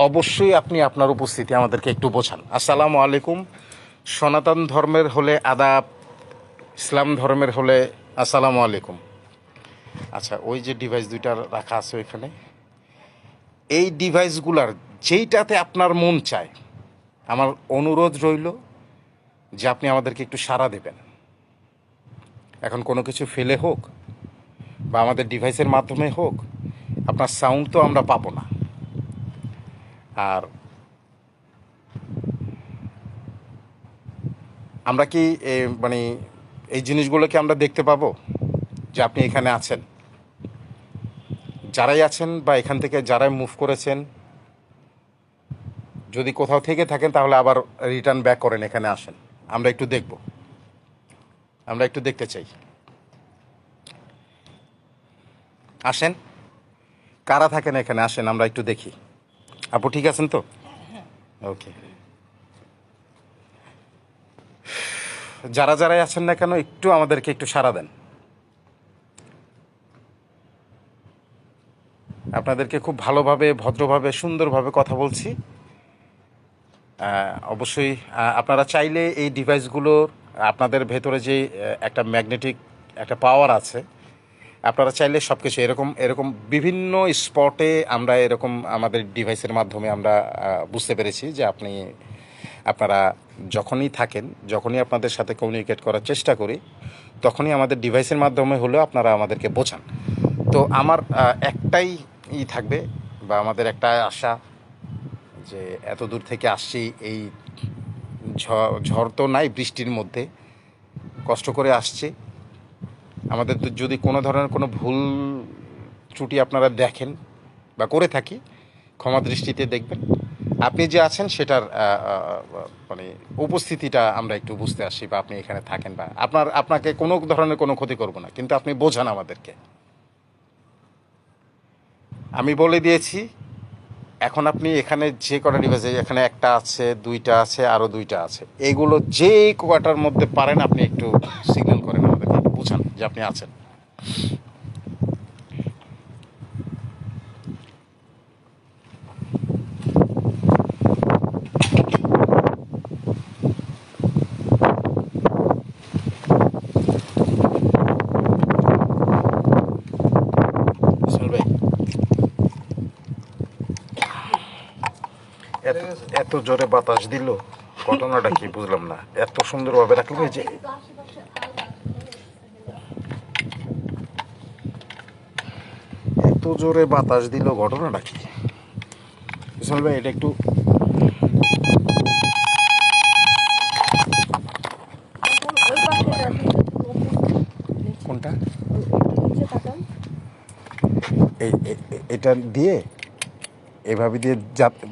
অবশ্যই আপনার উপস্থিতি আমাদেরকে একটু বোঝান। আসসালামু আলাইকুম। সনাতন ধর্মের হলে আদাব, ইসলাম ধর্মের হলে আসসালামু আলাইকুম। আচ্ছা, ওই যে ডিভাইস 2টা রাখা আছে ওইখানে, এই ডিভাইসগুলার যেইটাতে আপনার মন চায়, আমার অনুরোধ রইল যে আপনি আমাদেরকে একটু সাড়া দেবেন। এখন কোনো কিছু ফেলে হোক বা আমাদের ডিভাইসের মাধ্যমে হোক, আপনার সাউন্ড তো আমরা পাবো না। আর আমরা কি মানে এই জিনিসগুলোকে আমরা দেখতে পাবো যে আপনি এখানে আছেন? যারাই আছেন বা এখান থেকে যারাই মুভ করেছেন, যদি কোথাও থেকে থাকেন তাহলে আবার রিটার্ন ব্যাক করেন, এখানে আসেন, আমরা একটু দেখব, আমরা একটু দেখতে চাই। আসেন, কারা থাকেন এখানে, আসেন আমরা একটু দেখি। আপু ঠিক আছেন তো? ওকে, যারাই আছেন না কেন একটু আমাদেরকে একটু সাড়া দেন। আপনাদেরকে খুব ভালোভাবে, ভদ্রভাবে, সুন্দরভাবে কথা বলছি। অবশ্যই আপনারা চাইলে এই ডিভাইসগুলোর, আপনাদের ভেতরে যে একটা ম্যাগনেটিক একটা পাওয়ার আছে, আপনারা চাইলে সব কিছু এরকম বিভিন্ন স্পটে আমরা এরকম আমাদের ডিভাইসের মাধ্যমে আমরা বুঝতে পেরেছি যে আপনারা যখনই থাকেন, যখনই আপনাদের সাথে কমিউনিকেট করার চেষ্টা করি, তখনই আমাদের ডিভাইসের মাধ্যমে হলেও আপনারা আমাদেরকে বোঝান। তো আমার একটাই থাকবে বা আমাদের একটা আশা যে এত দূর থেকে আসছি, এই ঝড় তো নাই, বৃষ্টির মধ্যে কষ্ট করে আসছি। আমাদের যদি কোনো ধরনের কোনো ভুল ত্রুটি আপনারা দেখেন বা করে থাকি, ক্ষমা দৃষ্টিতে দেখবেন। আপনি যে আছেন সেটার মানে উপস্থিতিটা আমরা একটু বুঝতে আসি, বা আপনি এখানে থাকেন, বা আপনাকে কোনো ধরনের কোনো ক্ষতি করব না, কিন্তু আপনি বোঝান আমাদেরকে। আমি বলে দিয়েছি, এখন আপনি এখানে যে কটা ডিভাইস, এখানে একটা আছে, দুইটা আছে, আরও দুইটা আছে, এগুলো যে কটার মধ্যে পারেন আপনি একটু সিগন্যাল করেন আমাদেরকে, একটু বুঝান যে আপনি আছেন। ইসমাইল ভাই, এত জোরে বাতাস দিল, ঘটনাটা কি বুঝলাম না। এত সুন্দরভাবে রাখলাম, এই যে এত জোরে বাতাস দিল, ঘটনাটা কি? ইসমাইল ভাই, এটা একটু ওই পাশে কোনটা, নিচে তাকান। এটা দিয়ে এভাবে দিয়ে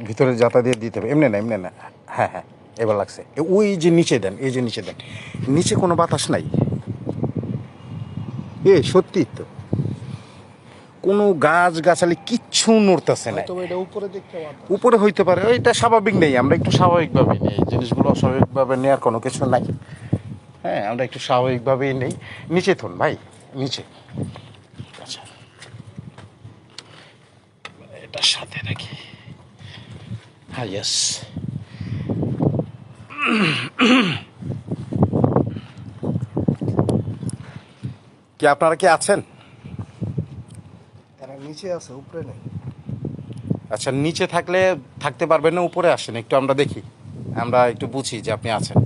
ভিতরে যাতা দিয়ে দিতে হবে, এমনি না, এমনি না। হ্যাঁ হ্যাঁ, এবার লাগছে। ওই যে নিচে দেন, এই যে নিচে দেন, নিচে কোনো বাতাস নাই। সত্যি তো, কোনো গাছ গাছালি কিচ্ছু নড়তেছে না। এটা উপরে দেখতে পারতাম। উপরে হইতে পারে, ওইটা স্বাভাবিক নেই, আমরা একটু স্বাভাবিকভাবে নেই জিনিসগুলো, অস্বাভাবিকভাবে নেওয়ার কোনো কিছু নাই। হ্যাঁ, আমরা একটু স্বাভাবিকভাবেই নেই। নিচে থন ভাই, নিচে। আচ্ছা, এটার সাথে নাকি? হ্যাঁ, ইয়েস। কি আপনারা কি আছেন? এরা নিচে আছে, উপরে নেই। আচ্ছা, নিচে থাকলে থাকতে পারবেন না, উপরে আসেন একটু, আমরা দেখি, আমরা একটু বুঝি যে আপনি আছেন।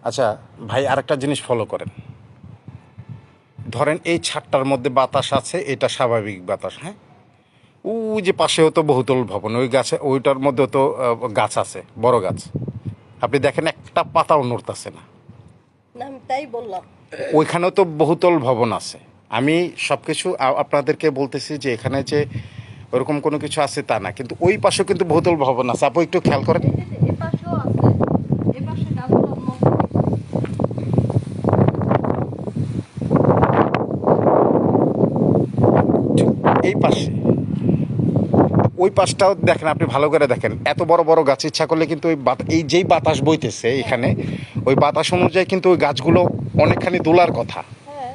আচ্ছা ভাই, আরেকটা জিনিস ফলো করেন। ধরেন এই ছাদটার মধ্যে বাতাস আছে, এটা স্বাভাবিক বাতাস, হ্যাঁ। ওই যে পাশেও তো বহুতল ভবন, ওই গাছে, ওইটার মধ্যে তো গাছ আছে, বড় গাছ। আপনি দেখেন একটা পাতাও নড়তেছে না। না, আমি তাই বললাম। ওইখানেও তো বহুতল ভবন আছে। আমি সব কিছু আপনাদেরকে বলতেছি যে এখানে যে ওরকম কোনো কিছু আছে তা না, কিন্তু ওই পাশেও কিন্তু বহুতল ভবন আছে। আপনি একটু খেয়াল করেন। এ পাশেও আছে, এ পাশে গাছগুলোর মধ্যে এই পাশে, ওই পাশটাও দেখেন, আপনি ভালো করে দেখেন, এত বড় বড় গাছ, ইচ্ছা করলে কিন্তু ওই এই যেই বাতাস বইতেছে এখানে, ওই বাতাস অনুযায়ী কিন্তু ওই গাছগুলো অনেকখানি দোলার কথা। হ্যাঁ,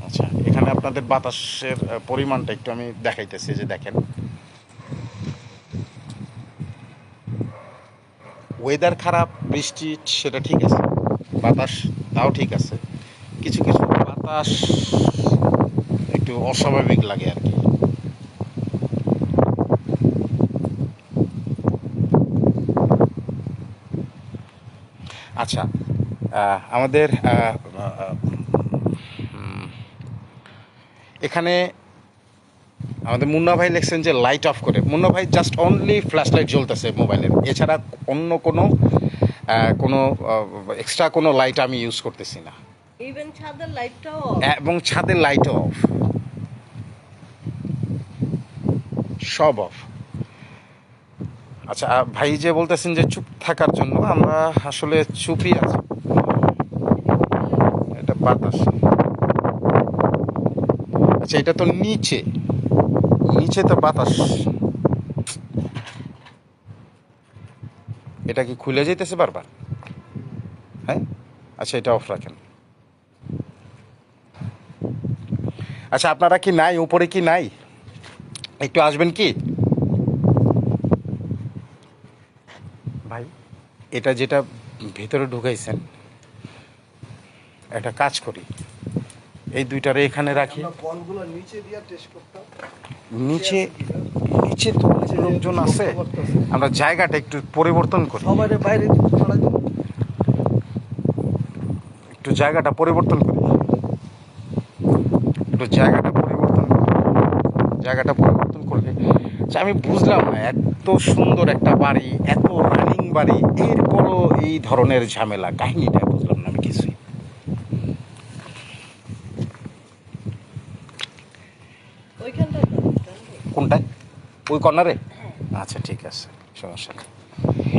আচ্ছা, এখানে আপনাদের বাতাসের পরিমাণটা একটু আমি দেখাইতেছি, যে দেখেন, ওয়েদার খারাপ, বৃষ্টি, সেটা ঠিক আছে, বাতাস তাও ঠিক আছে, কিছু কিছু বাতাস একটু অস্বাভাবিক লাগে আর কি। আচ্ছা, আমাদের এখানে আমাদের মুন্না ভাই লিখছেন যে লাইট অফ করে। মুন্না ভাই, জাস্ট অনলি ফ্ল্যাশ লাইট জ্বলতেছে মোবাইলের, এছাড়া অন্য কোনো এক্সট্রা কোনো লাইট আমি ইউজ করতেছি না। ইভেন ছাদের লাইটটাও এবং ছাদের লাইটও অফ, সব অফ। আচ্ছা, ভাই যে বলতেছেন যে চুপ থাকার জন্য, আমরা আসলে চুপই আছি। এটা বাতাস। আচ্ছা, এটা তো নিচে, নিচে তো বাতাস, এটা কি খুলে যেতেছে বারবার? হ্যাঁ, আচ্ছা, এটা অফ রাখেন। আচ্ছা, আপনারা কি নাই, উপরে কি নাই, একটু আসবেন কি ভাই? এটা যেটা ভেতরে ঢুকাইছেন, একটা কাজ করি, এই দুইটারে এখানে রাখি। আমরা বলগুলো নিচে দিয়ে টেস্ট করতাম। নিচে নিচে তো অনেক লোকজন আছে, আমরা জায়গাটা একটু পরিবর্তন করি, সবাই বাইরে পাঠাই দেবো। একটু জায়গাটা পরিবর্তন করি, একটু জায়গাটা পরিবর্তন করি। জায়গাটা পরিবর্তন করলে আচ্ছা, আমি বুঝলাম না এত সুন্দর একটা বাড়ি, এত রানিং বাড়ি, এরপরও এই ধরনের ঝামেলা, কাহিনীটা বুঝলাম না আমি কিছুই। ওইখানটায় তো, কোনটায়? ওই কর্নারে? আচ্ছা ঠিক আছে, সমস্যা নেই।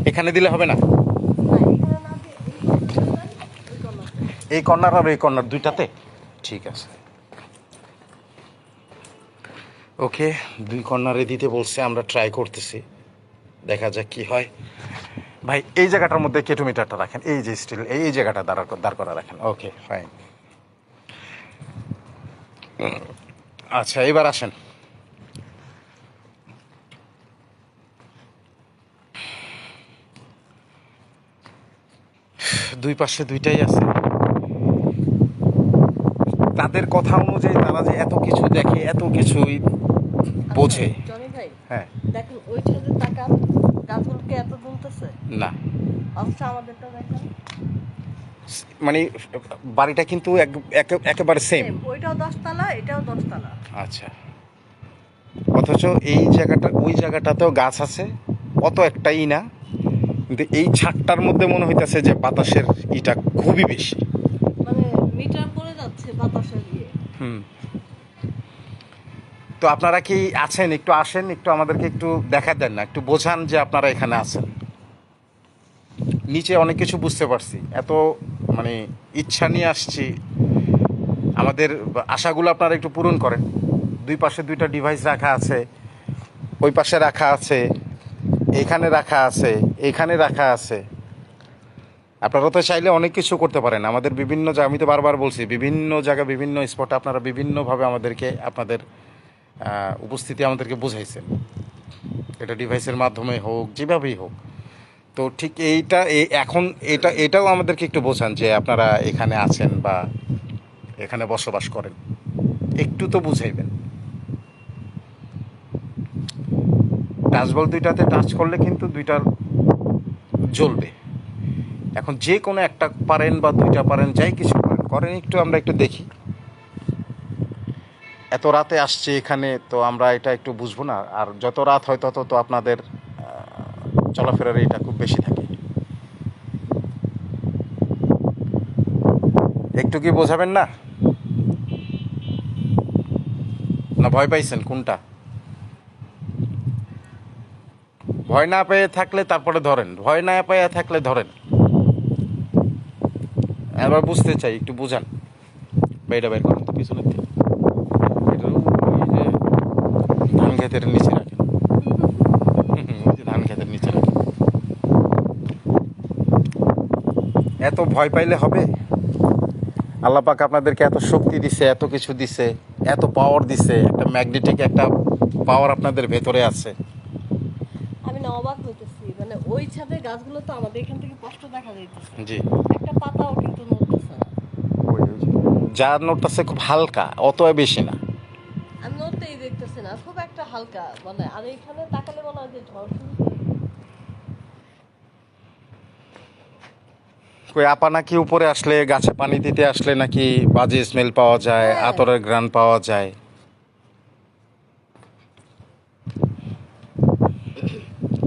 এখানে দিলে হবে না? না, এখানে না দিয়ে ওই কর্নারটায়। এই কর্নার আর এই কর্নার দুইটাতে? ঠিক আছে, ওকে। দুই কর্নারে দিতে বলছে, আমরা ট্রাই করতেছি, দেখা যাক কি হয়। ভাই এই জায়গাটার মধ্যে কেটোমিটারটা রাখেন, এই যে স্টিল এই জায়গাটা দাঁড় করা রাখেন। Okay fine. আচ্ছা এবার আসেন। দুই পাশে দুইটাই আছে, তাদের কথা অনুযায়ী তারা যে এত কিছু দেখে, এত কিছুই বোঝে। আচ্ছা, জনি ভাই, হ্যাঁ, দেখেন ওই ছাদে তাকান, গাছগুলোকে এত দুলতেছে, না অথচ আমাদেরটা দেখেন মানে বাড়িটা কিন্তু একেবারে সেম। same, ওইটাও 10 তলা, এটাও 10 তলা। আচ্ছা, অথচ এই জায়গাটা ওই জায়গাটাতেও গাছ আছে, অত একটাই না, কিন্তু এই ছাদটার মধ্যে মনে হইতেছে যে বাতাসের ইটা খুবই বেশি। মানে মিটার পড়ে যাচ্ছে বাতাসের দিয়ে। হুম। তো আপনারা কি আছেন? একটু আসেন, একটু আমাদেরকে একটু দেখা দেন না, একটু বোঝান যে আপনারা এখানে আছেন। নিচে অনেক কিছু বুঝতে পারছি, এত মানে ইচ্ছা নিয়ে আসছি, আমাদের আশাগুলো আপনারা একটু পূরণ করেন। দুই পাশে দুইটা ডিভাইস রাখা আছে, ওই পাশে রাখা আছে, এখানে রাখা আছে, এখানে রাখা আছে। আপনারা তো চাইলে অনেক কিছু করতে পারেন। আমাদের বিভিন্ন জায়গা, আমি তো বারবার বলছি, বিভিন্ন জায়গা বিভিন্ন স্পটে আপনারা বিভিন্নভাবে আমাদেরকে আপনাদের উপস্থিতি আমাদেরকে বুঝাইছেন, এটা ডিভাইসের মাধ্যমে হোক, যেভাবেই হোক। তো ঠিক এইটা এখন এটাও আমাদেরকে একটু বোঝান যে আপনারা এখানে আছেন বা এখানে বসবাস করেন, একটু তো বুঝাইবেন। টাচ বল দুইটাতে টাচ করলে কিন্তু দুইটার জ্বলবে। এখন যে কোনো একটা পারেন বা দুইটা পারেন, যাই কিছু পারেন করেন, একটু আমরা একটু দেখি। এত রাতে আসছে এখানে, তো আমরা এটা একটু বুঝবো না? আর যত রাত হয় তত তো আপনাদের চলাফেরার এটা খুব বেশি থাকে। একটু কি বোঝাবেন না? না ভয় পাইছেন কোনটা? ভয় না পেয়ে থাকলে তারপরে ধরেন, ভয় না পেয়ে থাকলে ধরেন। এবার বুঝতে চাই, একটু বুঝান। বাইরে বাইর করেন তো পিছনের থেকে, এটা ওই যে ধান ক্ষেতের নিচে রাখেন। ওই যে ধান ক্ষেতের নিচে রাখেন। এত ভয় পাইলে হবে? আল্লাহ পাক আপনাদেরকে এত শক্তি দিছে, এত কিছু দিছে, এত পাওয়ার দিছে, একটা ম্যাগনেটিক একটা পাওয়ার আপনাদের ভেতরে আছে। আমি না অবাক হইতেছি, মানে ওই ছাদে গাছগুলো তো আমাদের এখান থেকে স্পষ্ট দেখা যাইতেছে, জি, একটা পাতাও কিন্তু নড়তেছে না। যা নোটটাছে খুব হালকা, অত বেশি না। আমি নড়তেই দেখতেছি না, খুব একটা হালকা, মানে আর এখানে তাকালে মনে হয় যে ঝড় শুরু হয়েছে। কই আপা নাকি উপরে আসলে, গাছে পানি দিতে আসলে নাকি বাজে স্মেল পাওয়া যায়, হ্যাঁ। আতরের ঘ্রাণ পাওয়া যায়।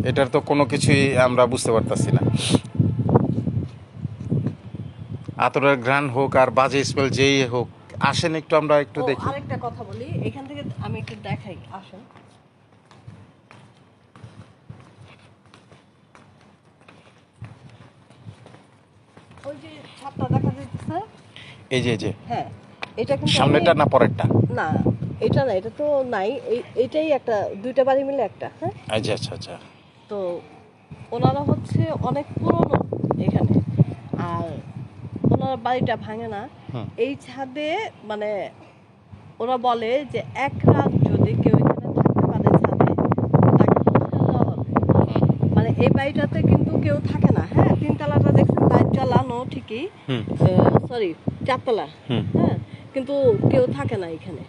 এটার তো কোনো কিছুই আমরা বুঝতে পারতাছি না। আতরের ঘ্রাণ হোক আর বাজে স্মেল যেই হোক, আসেন একটু আমরা একটু ও, দেখি। আরেকটা কথা বলি, এখান থেকে আমি একটু দেখাই, আসেন। ওই যে ছাদটা দেখা যাচ্ছে, এই যে হ্যাঁ, এটা কিন্তু সামনেটা না পরেরটা? না, এটা না, এটা তো নাই, এটাই একটা, দুইটা বাড়ি মিলে একটা, হ্যাঁ। আচ্ছা। তো ওনারা হচ্ছে অনেক পুরনো এখানে, আর ওনার বাড়িটা ভাঙে না। হুম। এই ছাদে মানে ওরা বলে যে এক রাত যদি কেউ এখানে থাকতে পারে ছাদে, তাকে পুরস্কার দেওয়া হবে। মানে এই বাড়িটাতে কিন্তু কেউ থাকে না, হ্যাঁ, 3 তলাটা দেখছেন লাইট জ্বালানো ঠিকই, হুম। সরি 4 তলা, হুম। হ্যাঁ, কিন্তু কেউ থাকে না এখানে।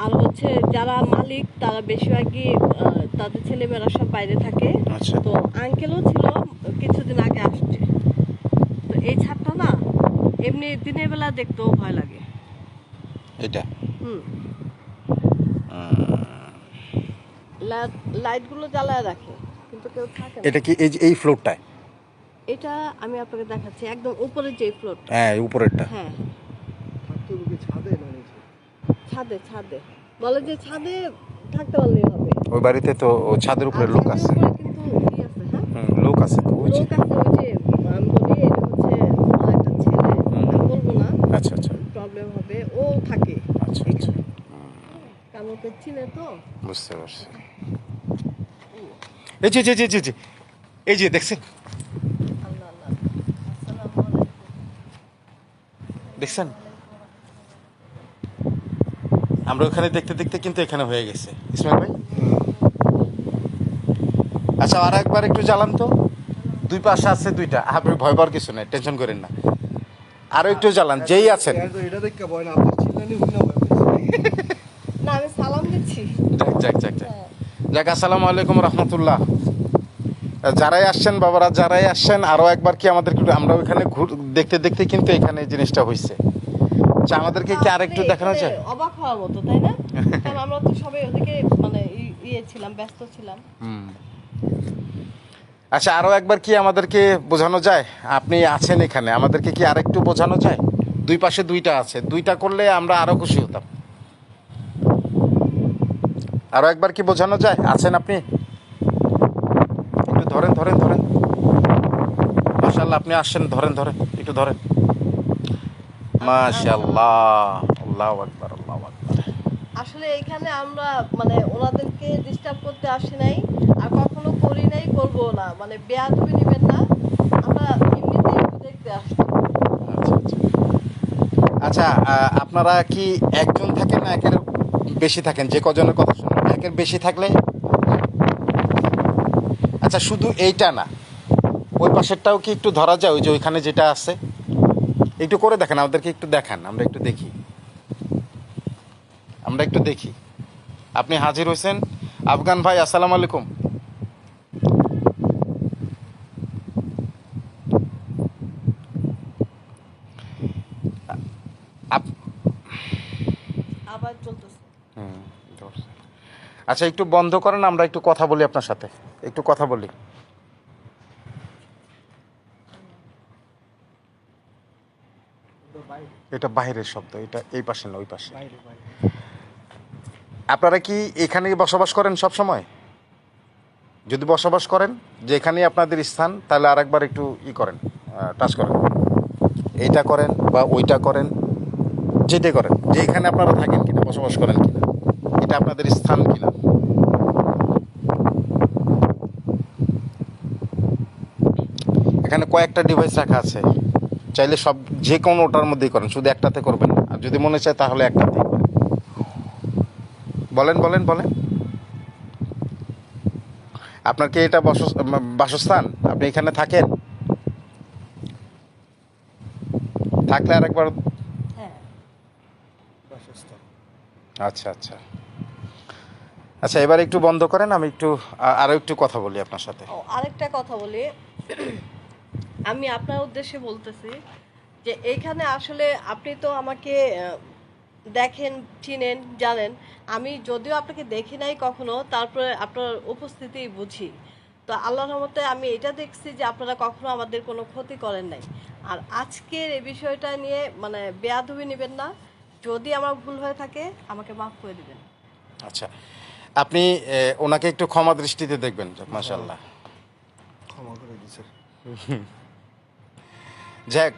আর হচ্ছে যারা মালিক তারা বেশিরভাগই তাদের ছেলেমেয়েরা সব বাইরে থাকে। আচ্ছা। তো আঙ্কেলও ছিল কিছুদিন আগে আসছে। তো এই ছাদটা না এমনি দিনের বেলা দেখতেও ভয় লাগে। এটা হুম, লাইটগুলো জ্বালায় রাখে কিন্তু কেউ থাকে না। এটা কি এই ফ্লোরটায়? এটা আমি আপনাকে দেখাচ্ছি একদম উপরের যে ফ্লোরটা। হ্যাঁ উপরেরটা। হ্যাঁ থাকতে হবে কি ছাদে না নিচে? ছাদে, ছাদে বলে যে ছাদে থাকতে পারলেই হবে। ওই বাড়িতে তো ছাদের উপরে আর লোক ছাদের আছে। উপরে কিন্তু ই আছে, হ্যাঁ লোক আছে তো ওই যে। লোক আছে। ওই যে আমি বলি এটা হচ্ছে তোমার একটা ছেলে, আমি বলবো না আচ্ছা আচ্ছা প্রবলেম হবে, ও থাকে আচ্ছা আচ্ছা এখানে। কারণ ওকে চিনে তো। বুঝতে পারছি। এই যে যে যে যে যে এই যে দেখছেন আল্লাহ আল্লাহ, আসসালামু আলাইকুম। দেখছেন আমরা ওখানে দেখতে দেখতে কিন্তু এখানে হয়ে গেছে ইসমাইল ভাই। আচ্ছা আর একবার একটু জ্বালান তো। দুই পাশে আছে দুইটা, আপনি ভয় পাওয়ার কিছু নেই, টেনশন করেন না। আরো একটু জ্বালান যেই আছেন। এটা দেখে ভয় না, আপনার চিল্লানি হুই না ভয় পাইছে। না আমি সালাম দিচ্ছি। যাক যাক যাক যাক হ্যাঁ। যাক, আসসালামু আলাইকুম রহমতুল্লাহ। যারাই আসছেন বাবারা, যারাই আসছেন আরো একবার কি আমাদের আমরা ওইখানে দেখতে দেখতে কিন্তু এখানে এই জিনিসটা হয়েছে। আচ্ছা আমাদেরকে কি আরেকটু আসলে দেখানো যায়? এখানে অবাক হওয়ার মতো, তাই না? কারণ আমরা তো সবাই ওদিকে মানে ইয়ে ছিলাম, ব্যস্ত ছিলাম। আচ্ছা আরো একবার কি আমাদেরকে বোঝানো যায় আপনি আছেন এখানে, আমাদেরকে কি আরেকটু বোঝানো যায়? দুই পাশে দুইটা আছে, দুইটা করলে আমরা আরো খুশি হতাম। আরো একবার কি বোঝানো যায়? আছেন আপনি? একটু ধরেন ধরেন ধরেন, মাশাআল্লাহ আপনি আসছেন, ধরেন ধরেন একটু ধরেন। মাশাআল্লাহ, আল্লাহু আকবার আল্লাহু আকবার। আসলে এখানে আমরা মানে ওনাদেরকে ডিস্টার্ব করতে আসি নাই, আর কখনো করি নাই, করবো না। মানে বেয়াদবি নেবেন না, আমরা এমনিতেই একটু দেখতে আসছি। আচ্ছা আচ্ছা আচ্ছা, আপনারা কি একজন থাকেন না একের বেশি থাকেন? যে কজনের কথা শুনলেন একের বেশি থাকলে আচ্ছা শুধু এইটা না, ওই পাশেরটাও কি একটু ধরা যায়? ওই যে ওইখানে যেটা আছে একটু করে দেখেন, আমাদেরকে একটু দেখান, আমরা একটু দেখি, আমরা একটু দেখি। আপনি হাজির হয়েছেন আফগান ভাই, আসসালামু আলাইকুম। আবার চলতেছে। ধরছে। আচ্ছা একটু বন্ধ করেন, আমরা একটু কথা বলি আপনার সাথে, একটু কথা বলি। এটা বাইরের শব্দ, এটা এই পাশে না ওই পাশে। বাইরে বাইরে। আপনারা কি এখানেই বসবাস করেন সব সময়? যদি বসবাস করেন যে এখানেই আপনাদের স্থান, তাহলে আরেকবার একটু করেন, টাচ করেন, এইটা করেন বা ওইটা করেন, যেটাই করেন, যে এখানে আপনারা থাকেন কিনা, বসবাস করেন কিনা, এটা আপনাদের স্থান কিনা। এখানে কয়েকটা ডিভাইস রাখা আছে, চাইলে সব যে কোনো ওটার মধ্যেই করেন, শুধু একটাতে করবেন না। আর যদি মনে চায় তাহলে একটাতেই করেন। বলেন বলেন বলেন, আপনার কি এটা বাসস্থান? আপনি এখানে থাকেন? থাকলে আরেকবার। হ্যাঁ, বাসস্থান। আচ্ছা আচ্ছা আচ্ছা, এবার একটু বন্ধ করেন, আমি একটু আরও একটু কথা বলি আপনার সাথে। ও আরেকটা কথা বলি, আমি আপনার উদ্দেশ্যে বলতেছি যে এইখানে আসলে আপনি তো আমাকে দেখেন, চিনেন, জানেন। আমি যদিও আপনাকে দেখি নাই কখনো, তারপরে আপনার উপস্থিতি বুঝি। তো আল্লাহর রহমতে আমি এটা দেখছি যে আপনারা কখনো আমাদের কোনো ক্ষতি করেন নাই। আর আজকের এই বিষয়টা নিয়ে মানে বেয়াদবি নেবেন না। যদি আমার ভুল হয়ে থাকে আমাকে মাফ করে দিবেন। আচ্ছা আপনি ওনাকে একটু ক্ষমা দৃষ্টিতে দেখবেন, মাশাআল্লাহ। ক্ষমা করে দিছে। যাক,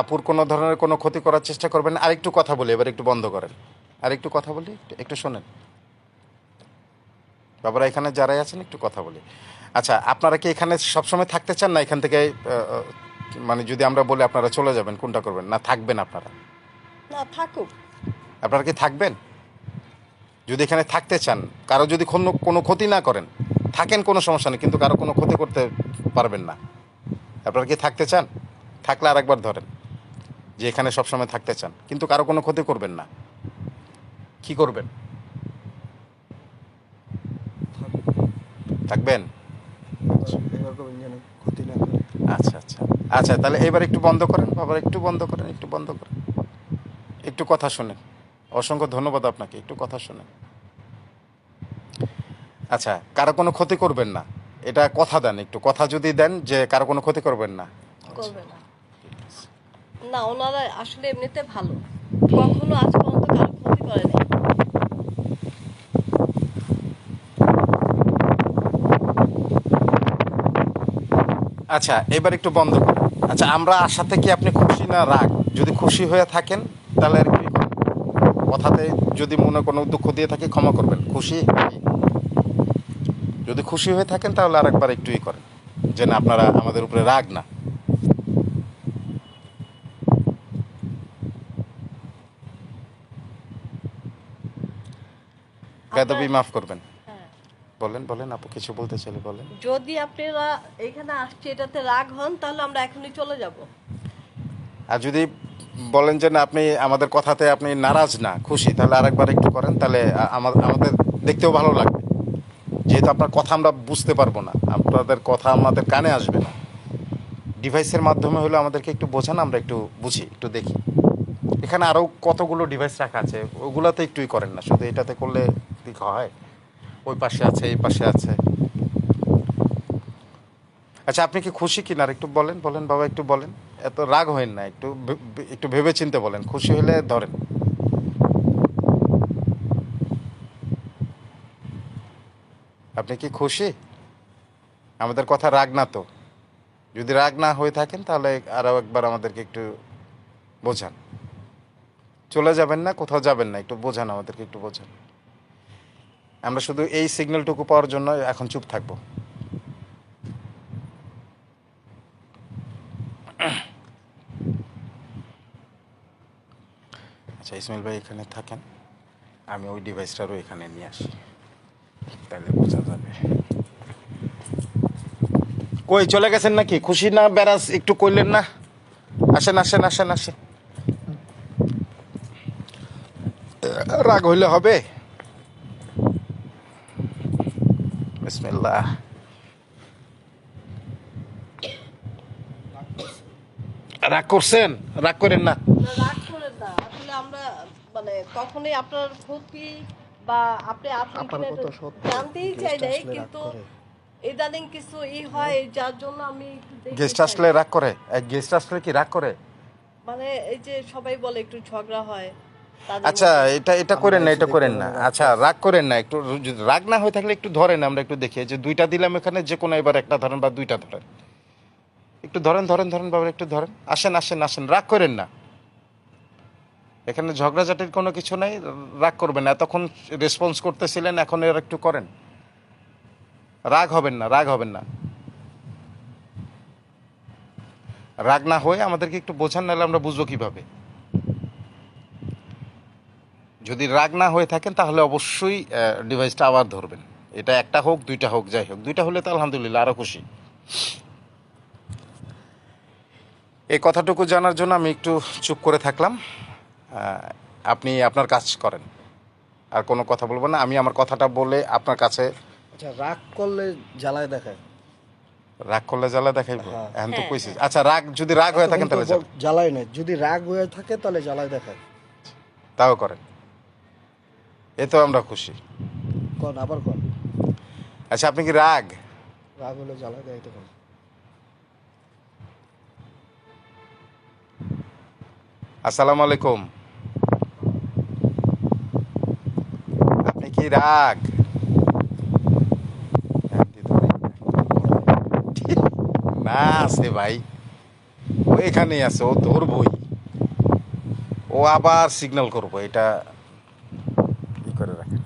আপুর কোনো ধরনের কোনো ক্ষতি করার চেষ্টা করবেন। আরেকটু কথা বলি, এবার একটু বন্ধ করেন, আরেকটু কথা বলি, একটু শোনেন বাবারা, এখানে যারাই আছেন একটু কথা বলি। আচ্ছা আপনারা কি এখানে সবসময় থাকতে চান, না এখান থেকে মানে যদি আমরা বলি আপনারা চলে যাবেন, কোনটা করবেন? না থাকবেন আপনারা? না থাকুক। আপনারা কি থাকবেন? যদি এখানে থাকতে চান, কারো যদি কোনো ক্ষতি না করেন, থাকেন, কোনো সমস্যা নেই, কিন্তু কারো কোনো ক্ষতি করতে পারবেন না। আপনারা কি থাকতে চান? থাকলে আরেকবার ধরেন, যে এখানে সবসময় থাকতে চান, কিন্তু কারো কোনো ক্ষতি করবেন না, কি করবেন? থাকবেন? এবার করবেন যেন ক্ষতি না করে। আচ্ছা আচ্ছা আচ্ছা, তাহলে এবার একটু বন্ধ করেন বাবা, একটু বন্ধ করেন, একটু বন্ধ করেন, একটু কথা শোনেন। অসংখ্য ধন্যবাদ আপনাকে, একটু কথা শোনেন। আচ্ছা, কারো কোনো ক্ষতি করবেন না, এটা কথা দেন, একটু কথা যদি দেন যে কারো কোনো ক্ষতি করবেন না। করবে না। না, ওনারা আসলে এমনিতে ভালো, কখনো আজ পর্যন্ত কারো ক্ষতি করেনি। আচ্ছা, এবার একটু বন্ধ করুন। আচ্ছা, আমরা আশাতে কি আপনি খুশি না রাগ? যদি খুশি হয়ে থাকেন তাহলে আর কি, কথাতে যদি মনে কোনো দুঃখ দিয়ে থাকি ক্ষমা করবেন। খুশি? যদি খুশি হয়ে থাকেন তাহলে আরেকবার একটু করেন, যে না আপনারা আমাদের উপরে রাগ না। বেদবি মাফ করবেন। হ্যাঁ, বলেন বলেন, আপু কিছু বলতে চাইলে বলেন। যদি আপনারা এখানে আসছে এটাতে রাগ হন তাহলে আমরা এখনই চলে যাব। আর যদি বলেন যে না আপনি আমাদের কথাতে আপনি নারাজ না, খুশি, তাহলে আরেকবার একটু করেন, তাহলে আমাদের দেখতেও ভালো লাগবে। যেহেতু আপনার কথা আমরা বুঝতে পারবো না, আপনাদের কথা আমাদের কানে আসবে না, ডিভাইসের মাধ্যমে হলে আমাদেরকে একটু বোঝান, আমরা একটু বুঝি, একটু দেখি। এখানে আরও কতগুলো ডিভাইস রাখা আছে, ওগুলাতে একটুই করেন না, শুধু এটাতে করলে ঠিক হয়? ওই পাশে আছে, এই পাশে আছে। আচ্ছা, আপনি কি খুশি কিনা আর একটু বলেন, বলেন বাবা, একটু বলেন। এত রাগ হয়েন না, একটু একটু ভেবে চিন্তে বলেন, খুশি হলে ধরেন। আপনি কি খুশি? আমাদের কথা রাগ না তো? যদি রাগ না হয়ে থাকেন তাহলে আরও একবার আমাদেরকে একটু বোঝান। চলে যাবেন না, কোথাও যাবেন না, একটু বোঝান আমাদেরকে, একটু বোঝান। আমরা শুধু এই সিগন্যালটুকু পাওয়ার জন্য এখন চুপ থাকবো। আচ্ছা ইসমাইল ভাই এখানে থাকেন, আমি ওই ডিভাইসটারও এখানে নিয়ে আসি, তাহলে বোঝা যাবে। কই চলে গেছেন নাকি? খুশি না ব্যারাজ একটু কইলেন না? আসেন আসেন আসেন আসেন। রাগ হইলে হবে? বিসমিল্লাহ। রাগ করছেন? রাগ করেন না। না, রাগ করেন না, আসলে আমরা মানে কখনোই আপনার ক্ষতি বা আপনি আসেন আপার কিনা কথা এটা সত্য, জানতেই গেস্ট চাই নাই, আসলে রাগ কিন্তু করে। ইদানিং কিছু হয় যার জন্য আমি একটু দেখতে গেস্ট চাই। আসলে রাগ করে? গেস্ট আসলে কি রাগ করে? মানে এই যে সবাই বলে একটু ঝগড়া হয় তাদের আচ্ছা, মধ্যে। এটা আমরা করেন না, এসে এটা দেখতে করেন না। পারি রাগ আচ্ছা, রাগ করেন না, একটু যদি রাগ না হয়ে থাকলে একটু ধরেন, আমরা একটু দেখি। যে দুইটা দিলাম এখানে, যে কোনো এবার একটা ধরেন বা দুইটা ধরেন, একটু ধরেন ধরেন ধরেন বাবা, একটু ধরেন। আসেন আসেন আসেন, রাগ করেন না। এখানে ঝগড়াঝাটির কোনো কিছু নাই, রাগ করবেন না। এতক্ষণ রেসপন্স করতেছিলেন, এখন এর একটু করেন। রাগ হবেন না, রাগ হবেন না। রাগ না হয়ে আমাদেরকে একটু বোঝান, নাহলে আমরা বুঝবো কিভাবে। যদি রাগ না হয়ে থাকেন তাহলে অবশ্যই ডিভাইসটা আবার ধরবেন। এটা একটা হোক দুইটা হোক, যাই হোক, দুইটা হলে তো আলহামদুলিল্লাহ আরও খুশি। এই কথাটুকু জানার জন্য আমি একটু চুপ করে থাকলাম। আপনি আপনার কাজ করেন, আর কোনো কথা বলবো না। আমি আমার কথাটা বলে আপনার কাছে। আচ্ছা, রাগ করলে জ্বালায় দেখায়। রাগ করলে জ্বালা দেখাইবো? হ্যাঁ। এখন তো হ্যাঁ, কইছিস। আচ্ছা, রাগ যদি রাগ হয়ে থাকেন তাহলে যাবেন, জ্বালায় না, যদি রাগ হয়ে থাকে তাহলে জ্বালায় দেখায়। তাও করেন, এতেও আমরা খুশি। কন আবার কন। আচ্ছা, আপনি কি রাগ? রাগ হলে জ্বালায় দেয় তখন। আসসালামু আলাইকুম। আপনি কি রাগ? না আছে ভাই, ও এখানেই আছে, ও ধরবই, ও আবার সিগন্যাল করবো। এটা কি করে রাখেন।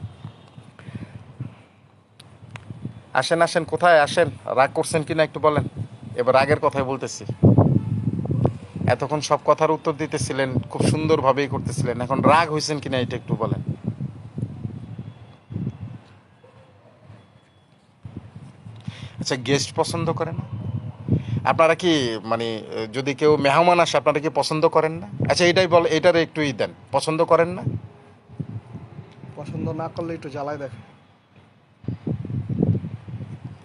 আসেন আসেন, কোথায় আসেন? রাগ করছেন কিনা একটু বলেন। এবার রাগের কথাই বলতেছি। এতক্ষণ সব কথার উত্তর দিতেছিলেন, খুব সুন্দরভাবেই করতেছিলেন, এখন রাগ হয়েছেন কিনা এটা একটু বলেন। আচ্ছা, গেস্ট পছন্দ করে না? আপনারা কি মানে যদি কেউ মেহমান আসে আপনারা কি পছন্দ করেন না? আচ্ছা এটাই বল, এটার একটু দেন, পছন্দ করেন না? পছন্দ না করলে একটু জ্বালায় দেখে।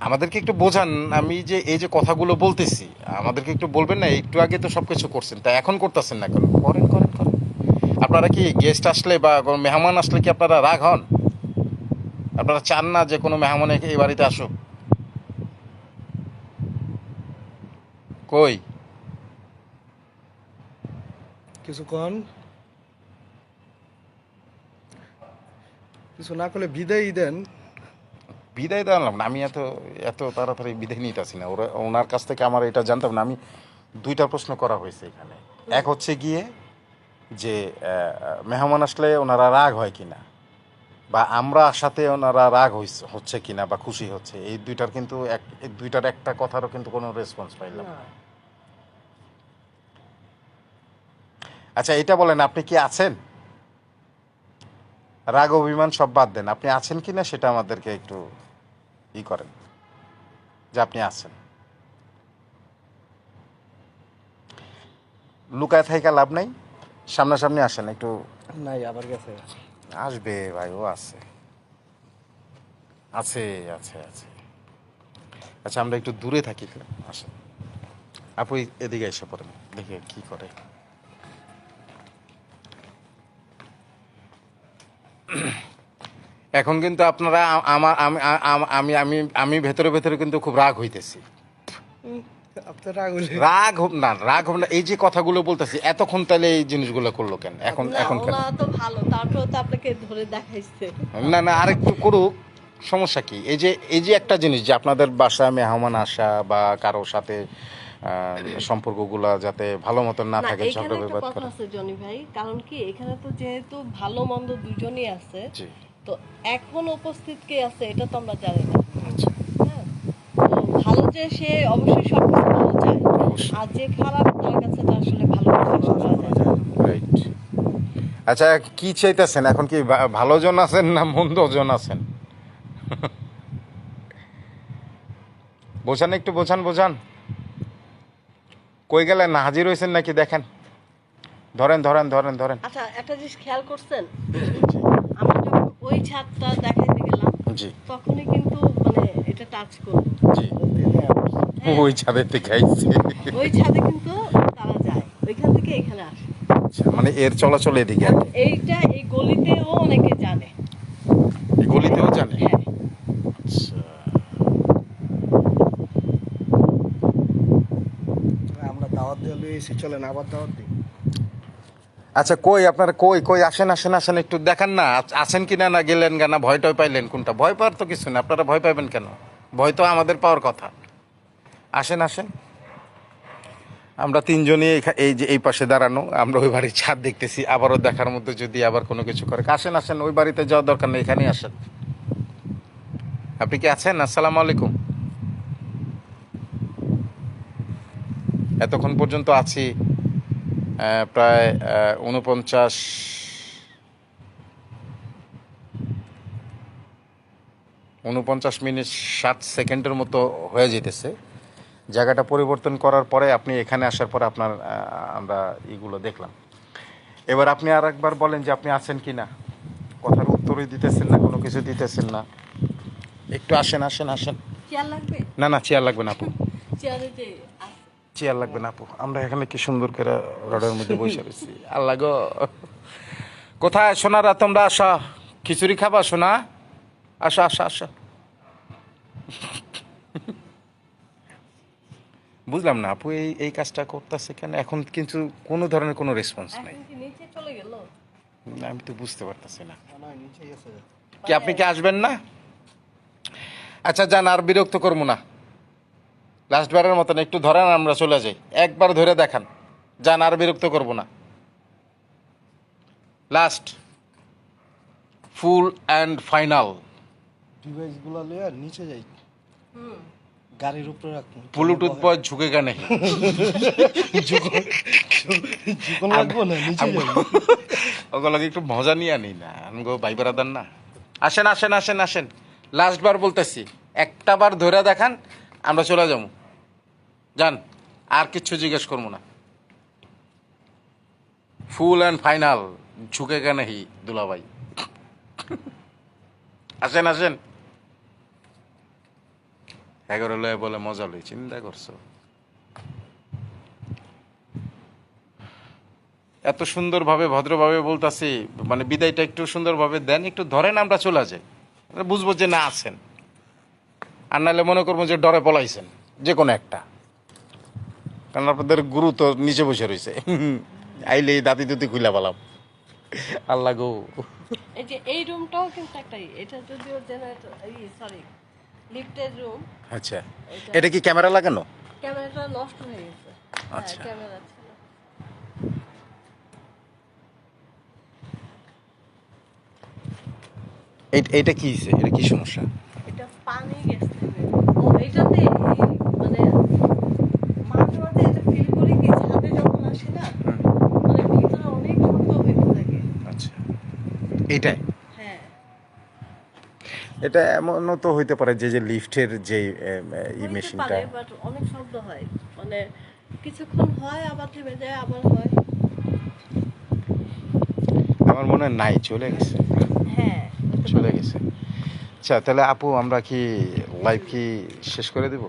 আমাদেরকে একটু বোঝান। আমি যে এই যে কথাগুলো বলতেছি আমাদেরকে একটু বলবেন না? একটু আগে তো সব কিছু করছেন, তা এখন করতেছেন না কেন? করেন করেন করেন। আপনারা কি গেস্ট আসলে বা কোনো মেহমান আসলে কি আপনারা রাগ হন? আপনারা চান না যে কোনো মেহমান এই বাড়িতে আসুক? কই কিছুক্ষণ কিছু না করলে বিদায় দেন। বিদায় দিলাম না, আমি এত এত তাড়াতাড়ি বিদায় নিতেছি না। ওনার কাছ থেকে আমার এটা জানতাম না। আমি দুইটা প্রশ্ন করা হয়েছে এখানে। এক হচ্ছে গিয়ে যে মেহমান আসলে ওনারা রাগ হয় কিনা, বা আমরা আসাতে ওনারা রাগ হচ্ছে কিনা বা খুশি হচ্ছে, এই দুইটার কিন্তু এই দুইটার একটা কথারও কিন্তু কোনো রেসপন্স পাইলাম না। আচ্ছা এটা বলেন, আপনি কি আছেন? রাগ অভিমান সব বাদ দেন, আপনি আছেন কিনা সেটা আমাদেরকে একটু করেন যে আপনি আছেন। লুকায় থাইকা লাভ নাই, সামনাসামনি আসেন একটু। নাই, আবার গেছে। আসবে ভাই, ও আছে আছে আছে আছে। আচ্ছা আমরা একটু দূরে থাকি, আসেন। আপু এদিকে এসে পড়েন, দেখে কি করে। এখন কিন্তু আপনারা আমার আমি আমি আমি ভেতরে ভেতরে কিন্তু খুব রাগ হইতেছি। আপনার রাগ হলে রাগ হোক না, রাগ হোক না, এই যে কথাগুলো বলতেছি এতক্ষণ তাহলে এই জিনিসগুলো করলো কেন এখন? না, এখন কেন? ওরা তো ভালো, তারপরেও তো আপনাকে ধরে দেখাইছে। না না, আরেকটু করুক, সমস্যা কি? এই যে একটা জিনিস যে আপনাদের বাসায় মেহমান আসা বা কারোর সাথে সম্পর্কগুলা যাতে ভালো মতন না না, থাকে, এখানে ঝগড়া একটা বিবাদ কথা করে। আছে জনি ভাই, কারণ কি এখানে তো যেহেতু ভালো মন্দ দুজনই আছে, জি তো এখন উপস্থিত কে আছে এটা তো আমরা জানি না। আচ্ছা, হ্যাঁ, তো ভালো যে সে অবশ্যই সবকিছু ভালো চায়, অবশ্যই। আর যে খারাপ তার কাছে তো আসলে ভালো কিছু আশা করা যায় না। রাইট। আচ্ছা কি চাইতেছেন এখন? কি ভালো জন আছেন না মন্দ জন আছেন? বোঝান, একটু বোঝান বোঝান। কই গেলেন? না হাজির হয়েছেন নাকি? দেখেন, ধরেন ধরেন ধরেন ধরেন। আচ্ছা একটা জিনিস খেয়াল করছেন, আমরা যখন ওই ছাদটা দেখাইতে গেলাম জি তখনই কিন্তু মানে এটা টাচ করলো। জি, হ্যাঁ, ওই ছাদের থেকে আইছে। ওই ছাদে কিন্তু তারা যায়, ওইখান থেকে এখানে আসে। আচ্ছা, মানে এর চলাচল এদিকে আর এবং কি। এইটা এই গলিতেও অনেকে জানে। এই গলিতেও জানে? হ্যাঁ, আচ্ছা আমরা দাওয়াত দিয়ে লইছি, চলেন আবার দাওয়াত দিই। আচ্ছা, কই আপনারা কই কই আসেন আসেন আসেন, একটু দেখান না আছেন কিনা, না গেলেন গা, না ভয় টয় পাইলেন কোনটা? ভয় পাওয়ার তো কিছু না, আপনারা ভয় পাবেন কেন? ভয় তো আমাদের পাওয়ার কথা। আসেন আসেন, আমরা তিনজনই এই যে এই পাশে দাঁড়ানো, আমরা ওই বাড়ির ছাদ দেখতেছি, আবারও দেখার মধ্যে যদি আবার কোনো কিছু করে। আসেন আসেন, ওই বাড়িতে যাওয়ার দরকার নেই, এখানেই আসেন। আপনি কি আছেন? আসসালামু আলাইকুম। এতক্ষণ পর্যন্ত আছি প্রায় 49 মিনিট 60 সেকেন্ডের মতো হয়ে যেতেছে। জায়গাটা পরিবর্তন করার পরে আপনি এখানে আসার পরে আপনার আমরা এইগুলো দেখলাম। এবার আপনি আর একবার বলেন যে আপনি আছেন কি না। কথার উত্তরই দিতেছেন না, কোনো কিছু দিতেছেন না। একটু আসেন আসেন আসেন। চেয়ার লাগবে? না না, চেয়ার লাগবে না আপু, চেয়ারে যে আছে। চেয়ার লাগবে না আপু। আমরা এখানে কি সুন্দর করে রডের মধ্যে বসে রয়েছি। আল্লাহ গো, কোথায় সোনারা তোমরা? আসো, খিচুড়ি খাবা সোনা? আসো আসো আসো। বুঝলাম না আপু এই কাজটা করতেছে কেন এখন, কিন্তু কোনো ধরনের কোনো রেসপন্স নাই। এখন কি নিচে চলে গেল? আমি তো বুঝতে পারতেছি না। না, নিচে গেছে। কি আপনি কি আসবেন না? আচ্ছা যান, আর বিরক্ত করবো না। লাস্ট বারের মতন একটু ধরেন, আমরা চলে যাই। একবার ধরে দেখান, যান, আর বিরক্ত করবো না। Last, full and final. ডিভাইসগুলো লইয়া নিচে যাই, গাড়ির উপরে রাখুন। ব্লুটুথ বয় ঝুঁকে গানে জীবন লাগবো না, নিচে যাই। ওগুলোকে একটু মজা নিয়ে আনি না, আমি গো ভাই বেড়াদার না। আসেন আসেন আসেন আসেন, লাস্ট বার বলতেছি, একটা বার ধরে দেখান, আমরা চলে যাবো। যান, আর কিচ্ছু জিজ্ঞেস করবো না। ফুল অ্যান্ড ফাইনাল ঝুঁকে কেন হি দুলাভাই। আসেন আসেন। 11 লয়ে বলে মজা লই, চিন্তা করছো? এত সুন্দরভাবে ভদ্রভাবে বলতাছি, মানে বিদায়টা একটু সুন্দরভাবে দেন, একটু ধরেন, আমরা চলে যাই, আমরা বুঝবো যে না আছেন। আর নাহলে মনে করবো যে ডরে পলাইছেন যে কোনো একটা, কারণ আপনাদের গুরু তো নিচে বসে রয়েছে। আইলে দাঁতি দুতি খুলে পেলাম। আল্লাহ গো। এই যে এই রুমটাও কিন্তু একটাই, এটা যদিও জেনারেটর, সরি, লিফটের রুম। আচ্ছা, এটা কি ক্যামেরা লাগানো? ক্যামেরাটা নষ্ট হয়ে গেছে। হ্যাঁ, আচ্ছা। ক্যামেরা ছিল। এইটা কি হয়েছে? এটা কি সমস্যা? এটা পানি গেছে। ও এটাতে মানে মাঝে মাঝে এটা ফিল করি কি ছাদে যখন আসি না, মানে ভিতরে অনেক শব্দ হইতে থাকে। আচ্ছা, এইটাই। হ্যাঁ, এটা এমনও তো হইতে পারে যে যে লিফটের যে ই হইতে মেশিনটা। পারে, বাট অনেক শব্দ হয়, মানে কিছুক্ষণ হয় আবার থেমে যায়, আবার হয়। আমার মনে হয় নাই, চলে গেছে। হ্যাঁ, হতে চলে পারে। গেছে। আচ্ছা, তাহলে আপু আমরা কি লাইভ কি শেষ করে দেব?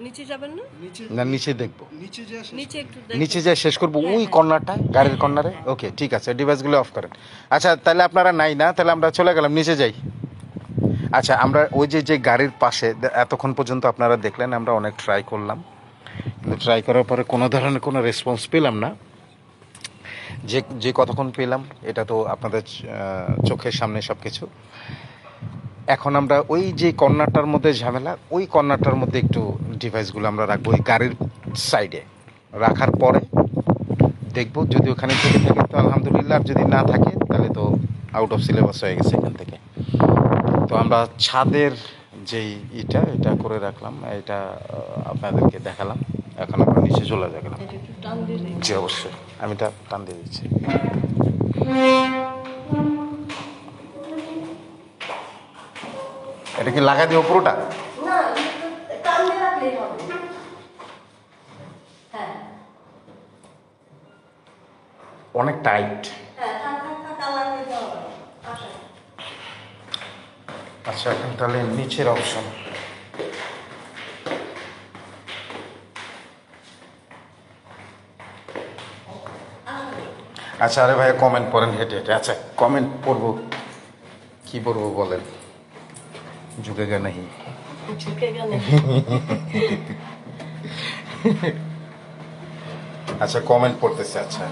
নিচে যাবেন না? নিচে না নিচে দেখবো? নিচে যা নিচে একটু নিচে যাই শেষ করবো হ্যাঁ, ওই হ্যাঁ। কর্নারটা, গাড়ির হ্যাঁ, কর্নারে। হ্যাঁ। ওকে, ঠিক আছে, ডিভাইসগুলো অফ করেন। আচ্ছা, তাহলে আপনারা নাই না, তাহলে আমরা চলে গেলাম, নিচে যাই। আচ্ছা, আমরা ওই যে যে গাড়ির পাশে এতক্ষণ পর্যন্ত আপনারা দেখলেন, আমরা অনেক ট্রাই করলাম, কিন্তু ট্রাই করার পরে কোনো ধরনের কোনো রেসপন্স পেলাম না। যে যে কতক্ষণ পেলাম এটা তো আপনাদের চোখের সামনে সব কিছু। এখন আমরা ওই যে কর্নারটার মধ্যে ঝামেলা, ওই কর্নারটার মধ্যে একটু ডিভাইসগুলো আমরা রাখবো ওই গাড়ির সাইডে। রাখার পরে দেখবো যদি ওখানে থেকে থাকে তো আলহামদুলিল্লাহ, আর যদি না থাকে তাহলে তো আউট অফ সিলেবাস হয়ে গেছে এখান থেকে। তো আমরা ছাদের যেই এটা করে রাখলাম, এটা আপনাদেরকে দেখালাম। এখন আমরা নিচে চলে যাবেন। এটা একটু টান দিলে। জি অবশ্যই, আমি এটা টান দিয়ে দিচ্ছি। এটা কি লাগা দিব পুরোটা? না, টান দিয়ে রাখলেই হবে। হ্যাঁ, অনেক টাইট। হ্যাঁ, থাক থাক থাক, আল্লাহ দিতে হবে। আসেন। আচ্ছা, এখন তাহলে নিচের অপশন। আচ্ছা, আরে ভাই কমেন্ট পড়েন হেঁটে হেঁটে। আচ্ছা, কমেন্ট পড়বো, কি পড়বো বলেন? ঝুঁকেগা নাহি। ঝুঁকে গেলে আচ্ছা, কমেন্ট পড়তেছে। আচ্ছা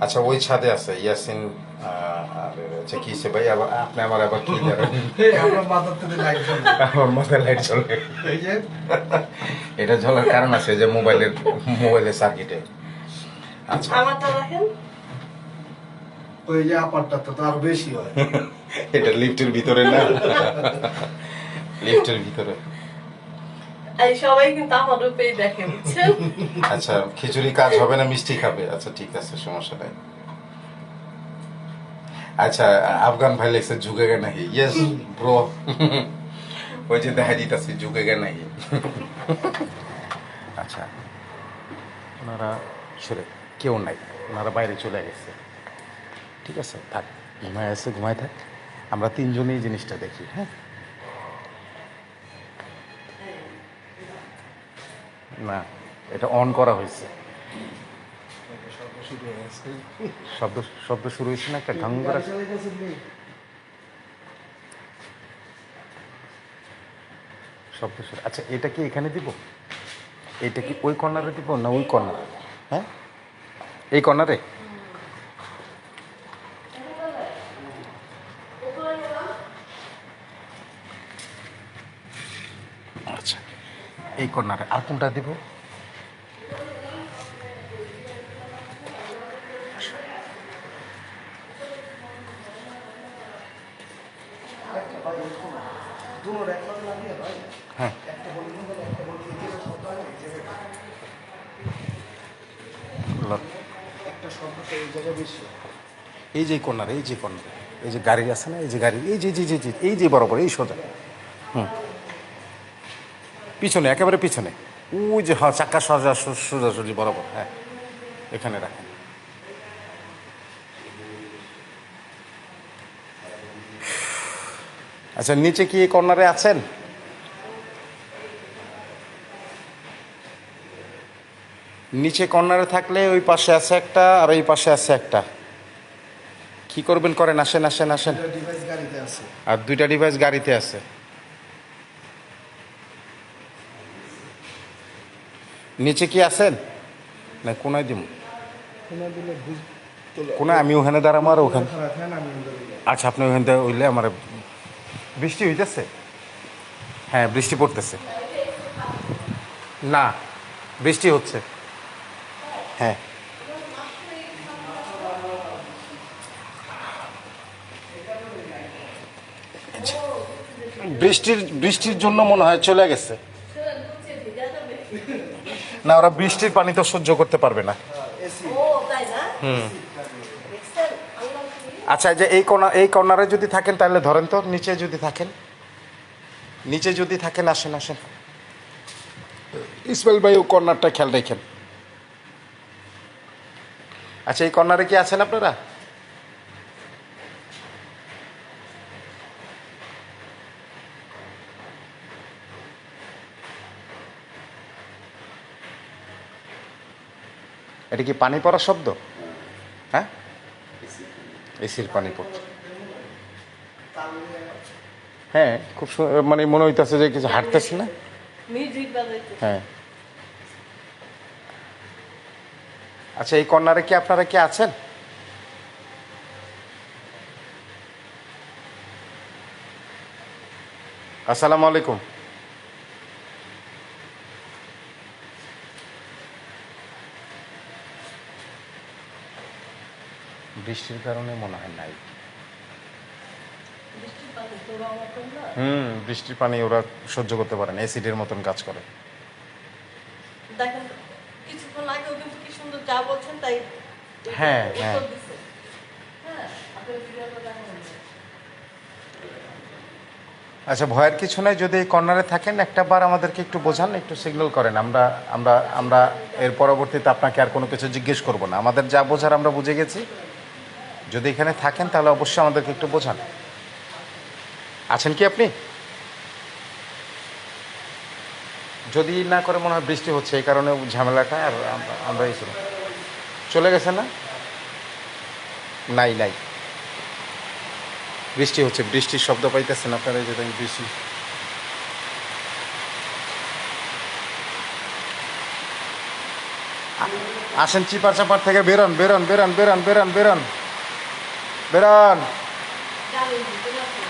আচ্ছা, ওই ছাদে আছে ইয়াসিন। আচ্ছা, কি সে ভাই, আবার আপনি আমার আবার কি দেবেন? আমরা মাথার থেকে লাইট জ্বলবে। আমার মাথায় লাইট জ্বলে। এই যে এটা জ্বলার কারণ আছে যে মোবাইলের সার্কিটে। আচ্ছা, আমারটা রাখেন। ওই যে আপারটা তো আরো বেশি হয়। এটা লিফটের ভিতরে না, লিফটের ভিতরে। এই সবাই কিন্তু আমার রূপেই দেখে, বুঝছেন? আচ্ছা, খিচুড়ি কাজ হবে না, মিষ্টি খাবে? আচ্ছা ঠিক আছে, সমস্যা নাই। আচ্ছা, আফগান ভাই লেগছে ঝুঁকেগা নাহি। ইয়েস ব্রো, ওই যে দেখা দিতেছি ঝুঁকেগা নাহি। আচ্ছা, ওনারা সরে কেউ নাই, ওনারা বাইরে চলে গেছে। ঠিক আছে, থাক, ঘুমায় আছে, ঘুমায় থাক। আমরা তিনজনই এই জিনিসটা দেখি। হ্যাঁ, না, এটা অন করা হয়েছে। শুরু হয়ে গেছে। শব্দ শব্দ শুরু হয়েছে না একটা ঢং করে। চলে গেছে নি? শব্দ শুরু। আচ্ছা, এটা কি এখানে দিব? এটা কি ওই কর্নারে দিব না ওই কর্নারে? হ্যাঁ, এই কর্নারে। আচ্ছা, এই কর্নারে। আর কোনটা দিব? দুটোর একসাথে লাগিয়ে হয়। হ্যাঁ, একটা বলি কিন্তু একটা বলি দিয়ে শব্দ হয় এই জায়গাটা। একটা শব্দ তো এই জায়গায় বেশি হয়। এই যে কর্নারে, এই যে কর্নারে, এই যে গাড়ি আছে না, এই যে গাড়ি, এই যে জি জি জি, এই যে বরাবর, এই সোজা। হুম, পিছনে, একেবারে পিছনে। ওই যে হ্যাঁ, চাক্কা সোজাসুজি বরাবর, হ্যাঁ এখানে রাখেন। আচ্ছা, নিচে কি কর্নারে আছেন? নিচে কর্নারে থাকলে ওই পাশে আছে একটা আর এই পাশে আছে একটা। কি করবেন করেন, আসেন আসেন আসেন। ডিভাইস গাড়িতে আছে। আর 2টা ডিভাইস গাড়িতে আছে। নিচে কি আছেন না কোনায় দিব? কোনা দিলে কোনায় আমি ওখানে দাঁড়াবো আর ওখানে। খারাপ হ্যাঁ আমি ধরে আচ্ছা, আপনি ওখান থেকে উঠলে আমার। বৃষ্টি হইতেছে? হ্যাঁ বৃষ্টি পড়তেছে। না, বৃষ্টি হচ্ছে। হ্যাঁ বৃষ্টির জন্য মনে হয় চলে গেছে। না, ওরা বৃষ্টির পানি তো সহ্য করতে পারবে না। এসি। ও তাই না? দেখছেন? আল্লাহ কি? আচ্ছা, যে এই কর্নারে যদি থাকেন তাহলে ধরেন তো, নিচে যদি থাকেন, নিচে যদি থাকেন আসেন আসেন। ইসমাইল ভাই ও কর্নারটা খেয়াল রেখেন। আচ্ছা, এই কর্নারে কি আছেন আপনারা? এটা কি পানি পড়ার শব্দ? হ্যাঁ, এসির পানি পড়ছে। হ্যাঁ, খুব মানে মনে হইতেছে যে কিছু হাঁটতেছে না। মিউজিক বাজাইতে। হ্যাঁ। আচ্ছা, এই কর্নারে কি আপনারা কি আছেন? আসসালামু আলাইকুম। বৃষ্টির কারণে মনে হয় নাই। বৃষ্টির পানি তোরা মতন না। বৃষ্টির পানি ওরা সহ্য করতে পারে না, অ্যাসিডের মতন কাজ করে। দেখেন কিছুক্ষণ আগেও কিন্তু কি সুন্দর যা বলছেন তাই হ্যাঁ, উত্তর হ্যাঁ। দিছে। হ্যাঁ, আপনার ভিডিওটা দেখেন। আচ্ছা, ভয়ের কিছু নাই। যদি এই কর্নারে থাকেন একটা বার আমাদেরকে একটু বোঝান, একটু সিগন্যাল করেন। আমরা আমরা আমরা এর পরবর্তীতে আপনাকে আর কোনো কিছু জিজ্ঞেস করব না। আমাদের যা বোঝার আমরা বুঝে গেছি। যদি এখানে থাকেন তাহলে অবশ্যই আমাদেরকে একটু বোঝান। আছেন কি আপনি? যদি না করে মনে হয় বৃষ্টি হচ্ছে, এই কারণে ঝামেলাটা। আর আমরা এই ছিল চলে গেছে না? নাই নাই, বৃষ্টি হচ্ছে, বৃষ্টির শব্দ পাইতেছেন আপনারা? এই যে দেখেন বৃষ্টি। আসেন, চিপার চাপার থেকে বেরোন বেরোন বেরোন বেরোন বেরোন বেরোন বেরোন। গাড়ির ভিতরে আছেন।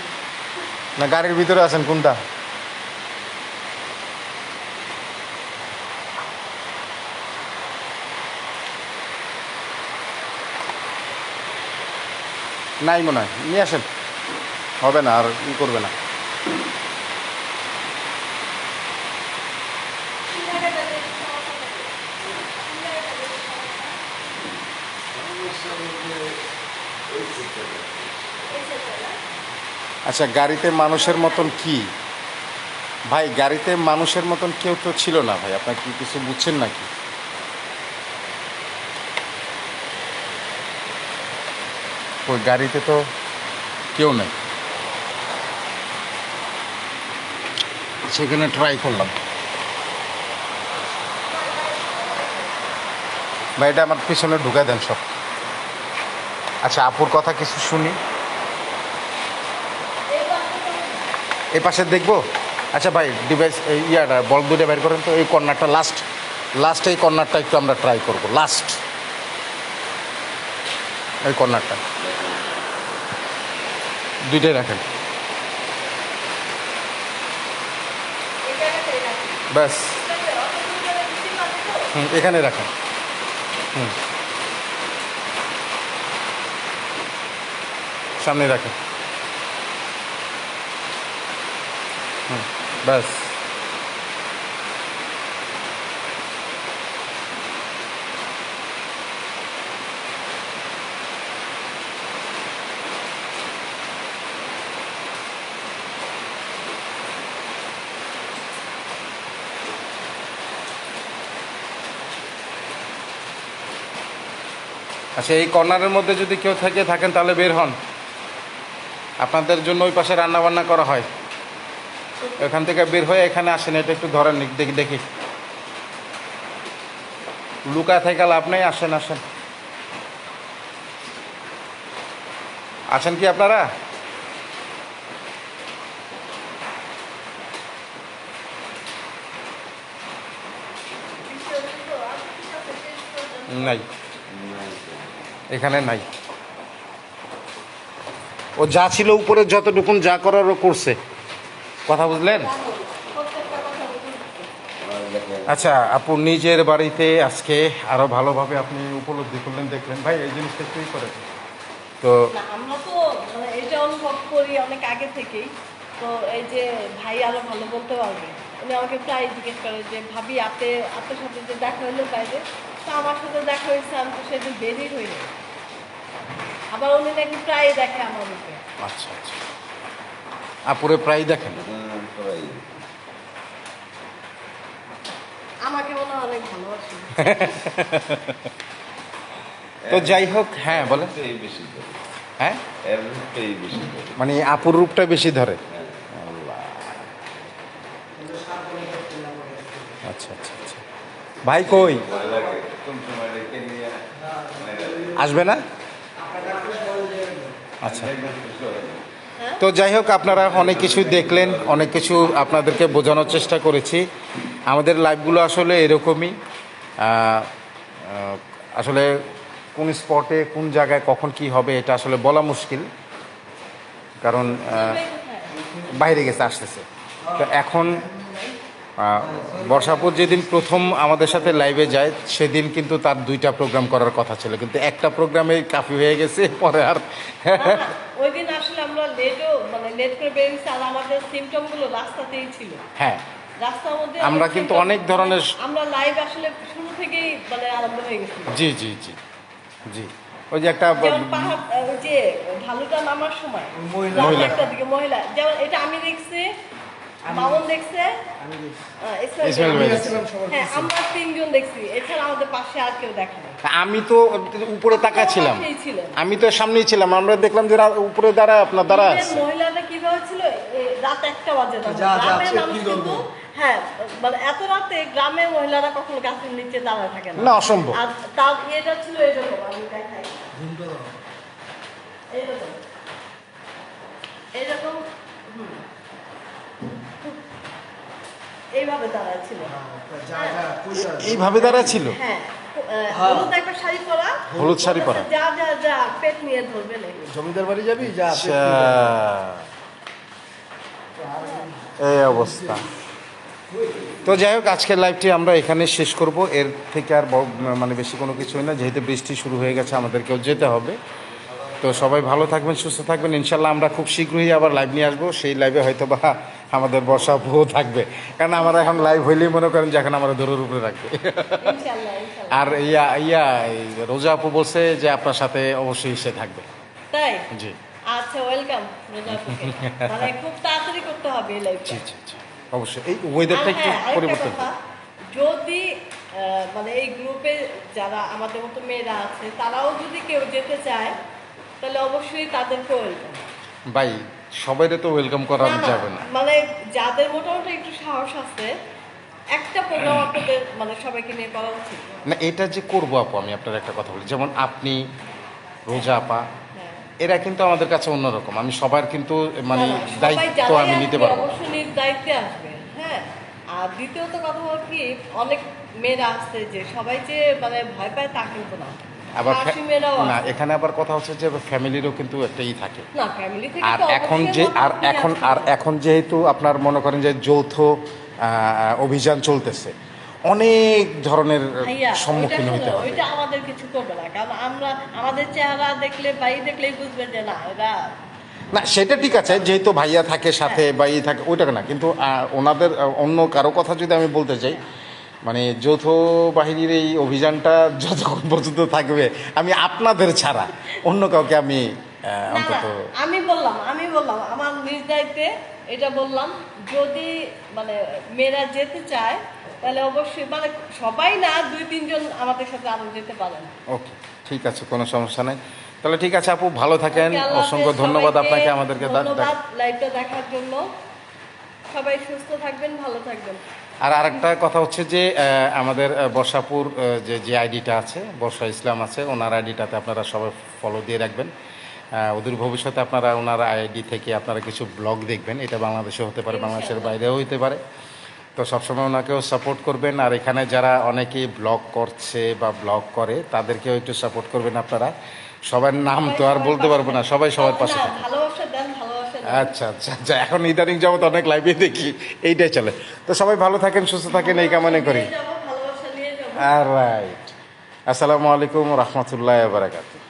না, গাড়ির ভিতরে আছেন কোনটা? নাই মনে হয়, নিয়ে আসেন। হবে না, আর ই করবে না। কি জায়গাটা বেশি সমস্যা থাকে? কি জায়গাটা বেশি সমস্যা? এই সেটটা না? আচ্ছা, গাড়িতে মানুষের মতন কি ভাই? গাড়িতে মানুষের মতন কেউ তো ছিল না ভাই। আপনার কি কিছু বুঝছেন নাকি? ওই গাড়িতে তো কেউ নেই। সেখানে ট্রাই করলাম ভাই, এটা আমার পিছনে ঢুকাই দেন সব। আচ্ছা, আপুর কথা কিছু শুনি। এই পাশে দেখবো। আচ্ছা ভাই, ডিভাইস ইয়াটা বল দুটো বের করেন তো। এই কর্নারটা লাস্ট এই কর্নারটা একটু আমরা ট্রাই করবো। লাস্ট এই কর্নারটা দুইটাই রাখেন। এই জায়গাটাই রাখি। ব্যাস, বৃষ্টি পাবে তো? এখানে রাখেন। সামনে রাখেন। ব্যাস। আচ্ছা, এই কর্নারের মধ্যে যদি কেউ থাকেন তাহলে বের হন, আপনাদের জন্য ওই পাশে রান্না বান্না করা হয়। এখান থেকে বের হয়ে এখানে আসেন, এটা একটু ধরেন দেখি দেখি, লুকায় থেকে লাভ নেই, আসেন আসেন। আছেন কি আপনারা? নাই, এখানে নাই। ও যা ছিল উপরে যতটুকুন যা করার ও করছে, কথা বুঝলেন? আচ্ছা আপু, নিজের বাড়িতে আজকে আরো ভালোভাবে আপনি উপলব্ধি করলেন, দেখলেন। ভাই এই জিনিসটা একটুই করে তো না, আমরা তো মানে এটা অনুভব করি অনেক আগে থেকেই। তো এই যে ভাই আরো ভালো বলতে পারবে, উনি আমাকে প্রায় জিজ্ঞেস করে যে ভাবি আপনার সাথে যে দেখা হলো বাইরে, তো আমার সাথে দেখা হয়েছে, আমি তো সেদিন বেরই হইনি। আবার উনি নাকি প্রায় দেখে আমার মুখে। আচ্ছা আচ্ছা, আপুরে প্রায় দেখেন? প্রায়। আমাকে মনে হয় অনেক ভালোবাসে। তো যাই হোক, হ্যাঁ বলেন। এই বেশি ধরে, হ্যাঁ এর রূপটাই বেশি ধরে। মানে আপুর রূপটা বেশি ধরে। হ্যাঁ। আচ্ছা আচ্ছা আচ্ছা, ভাই কই ভয় লাগে কোন সময় রেখে নিয়ে আসবে না? আচ্ছা, হ্যাঁ, তো যাই হোক, আপনারা অনেক কিছু দেখলেন, অনেক কিছু আপনাদেরকে বোঝানোর চেষ্টা করেছি। আমাদের লাইভগুলো আসলে এরকমই। আসলে কোন স্পটে কোন জায়গায় কখন কি হবে এটা আসলে বলা মুশকিল, কারণ বাইরে গেছে, আসতেছে। তো এখন বর্ষাপুর যেদিন প্রথম আমাদের সাথে লাইভে যায় সেদিন কিন্তু তার 2টা প্রোগ্রাম করার কথা ছিল, কিন্তু একটা প্রোগ্রামে কাফি হয়ে গেছে, পরে আর ওই দিন আসলে আমরা লেট করে বেরিয়েছি, আর আমাদের সিমটমগুলো রাস্তাতেই ছিল। হ্যাঁ, রাস্তার মধ্যে আমরা কিন্তু অনেক ধরনের আমরা লাইভ আসলে শুরু থেকেই আরম্ভ হয়ে গেছি। জি জি জি জি, ওই যে একটা যেমন পাহাড়, ওই যে ঢালুটা নামার সময় মহিলা। রাত একটার দিকে মহিলা, যেমন এটা আমি দেখছি, মামুন দেখছে, ইসমাইল ভাই দেখছে। হ্যাঁ আমরা 3জন দেখছি, এছাড়া আমাদের পাশে আর কেউ দেখে না। আমি তো উপরে তাকাচ্ছিলাম, পাশেই ছিলেন। আমি তো সামনেই ছিলাম, আমরা দেখলাম যে উপরে দাঁড়ায় আপনার দাঁড়ায় নিজের আছে। মহিলাটা কিভাবে ছিল, রাত 1টা বাজে তখন। যা, গ্রামের সে মানুষ কি কিন্তু, করবে? হ্যাঁ এত রাতে গ্রামের মহিলারা কখনো গাছের নিচে দাঁড়ায় থাকে না, অসম্ভব। আর তার ইয়েটা ছিল এরকম, আমি দেখাই এইরকম এইরকম, এইভাবে দাঁড়ায় ছিল। এইভাবে দাঁড়ায় ছিল, হ্যাঁ, হলুদ একটা শাড়ি পরা, হলুদ শাড়ি পরা। যা যা যা পেট নিয়ে ধরবে নাকি। জমিদার বাড়ি যাবি যা আচ্ছা, এই অবস্থা। তো যাই হোক, আজকের লাইভটি আমরা এখানে শেষ করব, এর থেকে আর মানে বেশি কোনো কিছুই না, যেহেতু বৃষ্টি শুরু হয়ে গেছে, আমাদেরকেও যেতে হবে। তো সবাই ভালো থাকবেন, সুস্থ থাকবেন, ইনশাল্লাহ আমরা খুব শীঘ্রই আবার লাইভ নিয়ে আসবো। সেই লাইভে হয়তো বা আমাদের বর্ষা আপুও থাকবে, কারণ আমরা এখন লাইভ হইলেই মনে করেন যে এখন আমরা দৌড়ের উপরে রাখবে। ইনশাআল্লাহ ইনশাআল্লাহ। আর এই রোজা আপু বলছে যে আপনার সাথে অবশ্যই সে থাকবে। তাই? জি আচ্ছা, ওয়েলকাম রোজা আপুকে। মানে খুব তাড়াতাড়ি করতে হবে এই লাইভটা। জি জি জি, অবশ্যই। এই ওয়েদারটা একটু পরিবর্তন। যদি মানে এই গ্রুপে যারা আমাদের মতো মেয়েরা আছে, তারাও যদি কেউ যেতে চায়, তাহলে অবশ্যই তাদেরকে ওয়েলকাম। ভাই সবাইরে তো ওয়েলকাম করা যাবে না। মানে যাদের মোটামুটি একটু সাহস আছে, একটা প্রোগ্রাম আপনাদের মানে সবাইকে নিয়ে করা উচিত। না, এটা যে করবো আপু, আমি আপনার একটা কথা বলি, যেমন আপনি, রোজা আপা, হ্যাঁ। এরা কিন্তু আমাদের কাছে অন্যরকম। আমি সবার কিন্তু মানে না, সবাই দায়িত্ব যারাই আমি নিতে আসবে, পারবো না। অবশ্যই নিজ দায়িত্বে আসবে। হ্যাঁ, আর দ্বিতীয়ত কথা হলো কি, অনেক মেয়েরা আসছে যে সবাই যে মানে ভয় পায় তা কিন্তু না। আবার সাহসী মেয়েরাও না, আছে। এখানে আবার কথা হচ্ছে যে ফ্যামিলিরও কিন্তু একটা ই থাকে। না, ফ্যামিলি থেকে আর তো এখন অবশ্যই যে মত নিয়ে আসতে হবে। এখন যেহেতু আপনার মনে করেন যে যৌথ অভিযান চলতেছে, অনেক ধরনের ভাইয়া, সম্মুখীন ওইটা হইতে শোনো, হবে। ওইটা আমাদের কিছু করবে না, কারণ আমরা আমাদের চেহারা দেখলে বাই দেখলেই বুঝবেন যে না এরা। না সেটা ঠিক আছে, যেহেতু ভাইয়া থাকে সাথে বা ই থাকে, ওইটা না, কিন্তু ওনাদের অন্য কারো কথা যদি আমি বলতে চাই, মানে যৌথ বাহিনীর এই অভিযানটা যতক্ষণ পর্যন্ত থাকবে, আমি আপনাদের ছাড়া অন্য কাউকে আমি না, না, অন্তত আমি বললাম আমার নিজ দায়িত্বে এটা বললাম, যদি মানে মেয়েরা যেতে চায় তাহলে অবশ্যই, মানে সবাই না, 2-3 জন আমাদের সাথে আরো যেতে পারেন। ওকে। ঠিক আছে, কোনো সমস্যা নাই। তাহলে ঠিক আছে আপু, ভালো থাকেন। ওকে, আল্লাহ অসংখ্য হাফেজ। ধন্যবাদ সবাইকে আপনাকে আমাদেরকে ধন্যবাদ লাইভটা দেখার জন্য। সবাই সুস্থ থাকবেন, ভালো থাকবেন। আর আরেকটা কথা হচ্ছে যে আমাদের বর্ষাপুর যে আইডিটা আছে, বর্ষা ইসলাম আছে, ওনার আইডিটাতে আপনারা সবাই ফলো দিয়ে রাখবেন। ওদের ভবিষ্যতে আপনারা ওনার আইডি থেকে আপনারা কিছু ব্লগ দেখবেন, এটা বাংলাদেশে হতে পারে, বাংলাদেশের বাইরেও হতে পারে। তো সবসময় ওনাকেও সাপোর্ট করবেন। আর এখানে যারা অনেকেই ব্লগ করছে বা ব্লগ করে তাদেরকেও একটু সাপোর্ট করবেন আপনারা। সবার নাম তো আর বলতে পারবো না, সবাই সবার পাশে না, থাকবে। ভালোবাসা দেন, ভালোবাসা দেন। আচ্ছা আচ্ছা আচ্ছা, এখন ইদানিং যাবত অনেক লাইভে দেখি এইটাই চলে। তো সবাই ভালো থাকেন, সুস্থ থাকেন, এই কামনা করি। নিয়ে যাবো, ভালোবাসা নিয়ে যাবো। রাইট। আসসালামু আলাইকুম রহমতুল্লাহ বারাকাতুহু।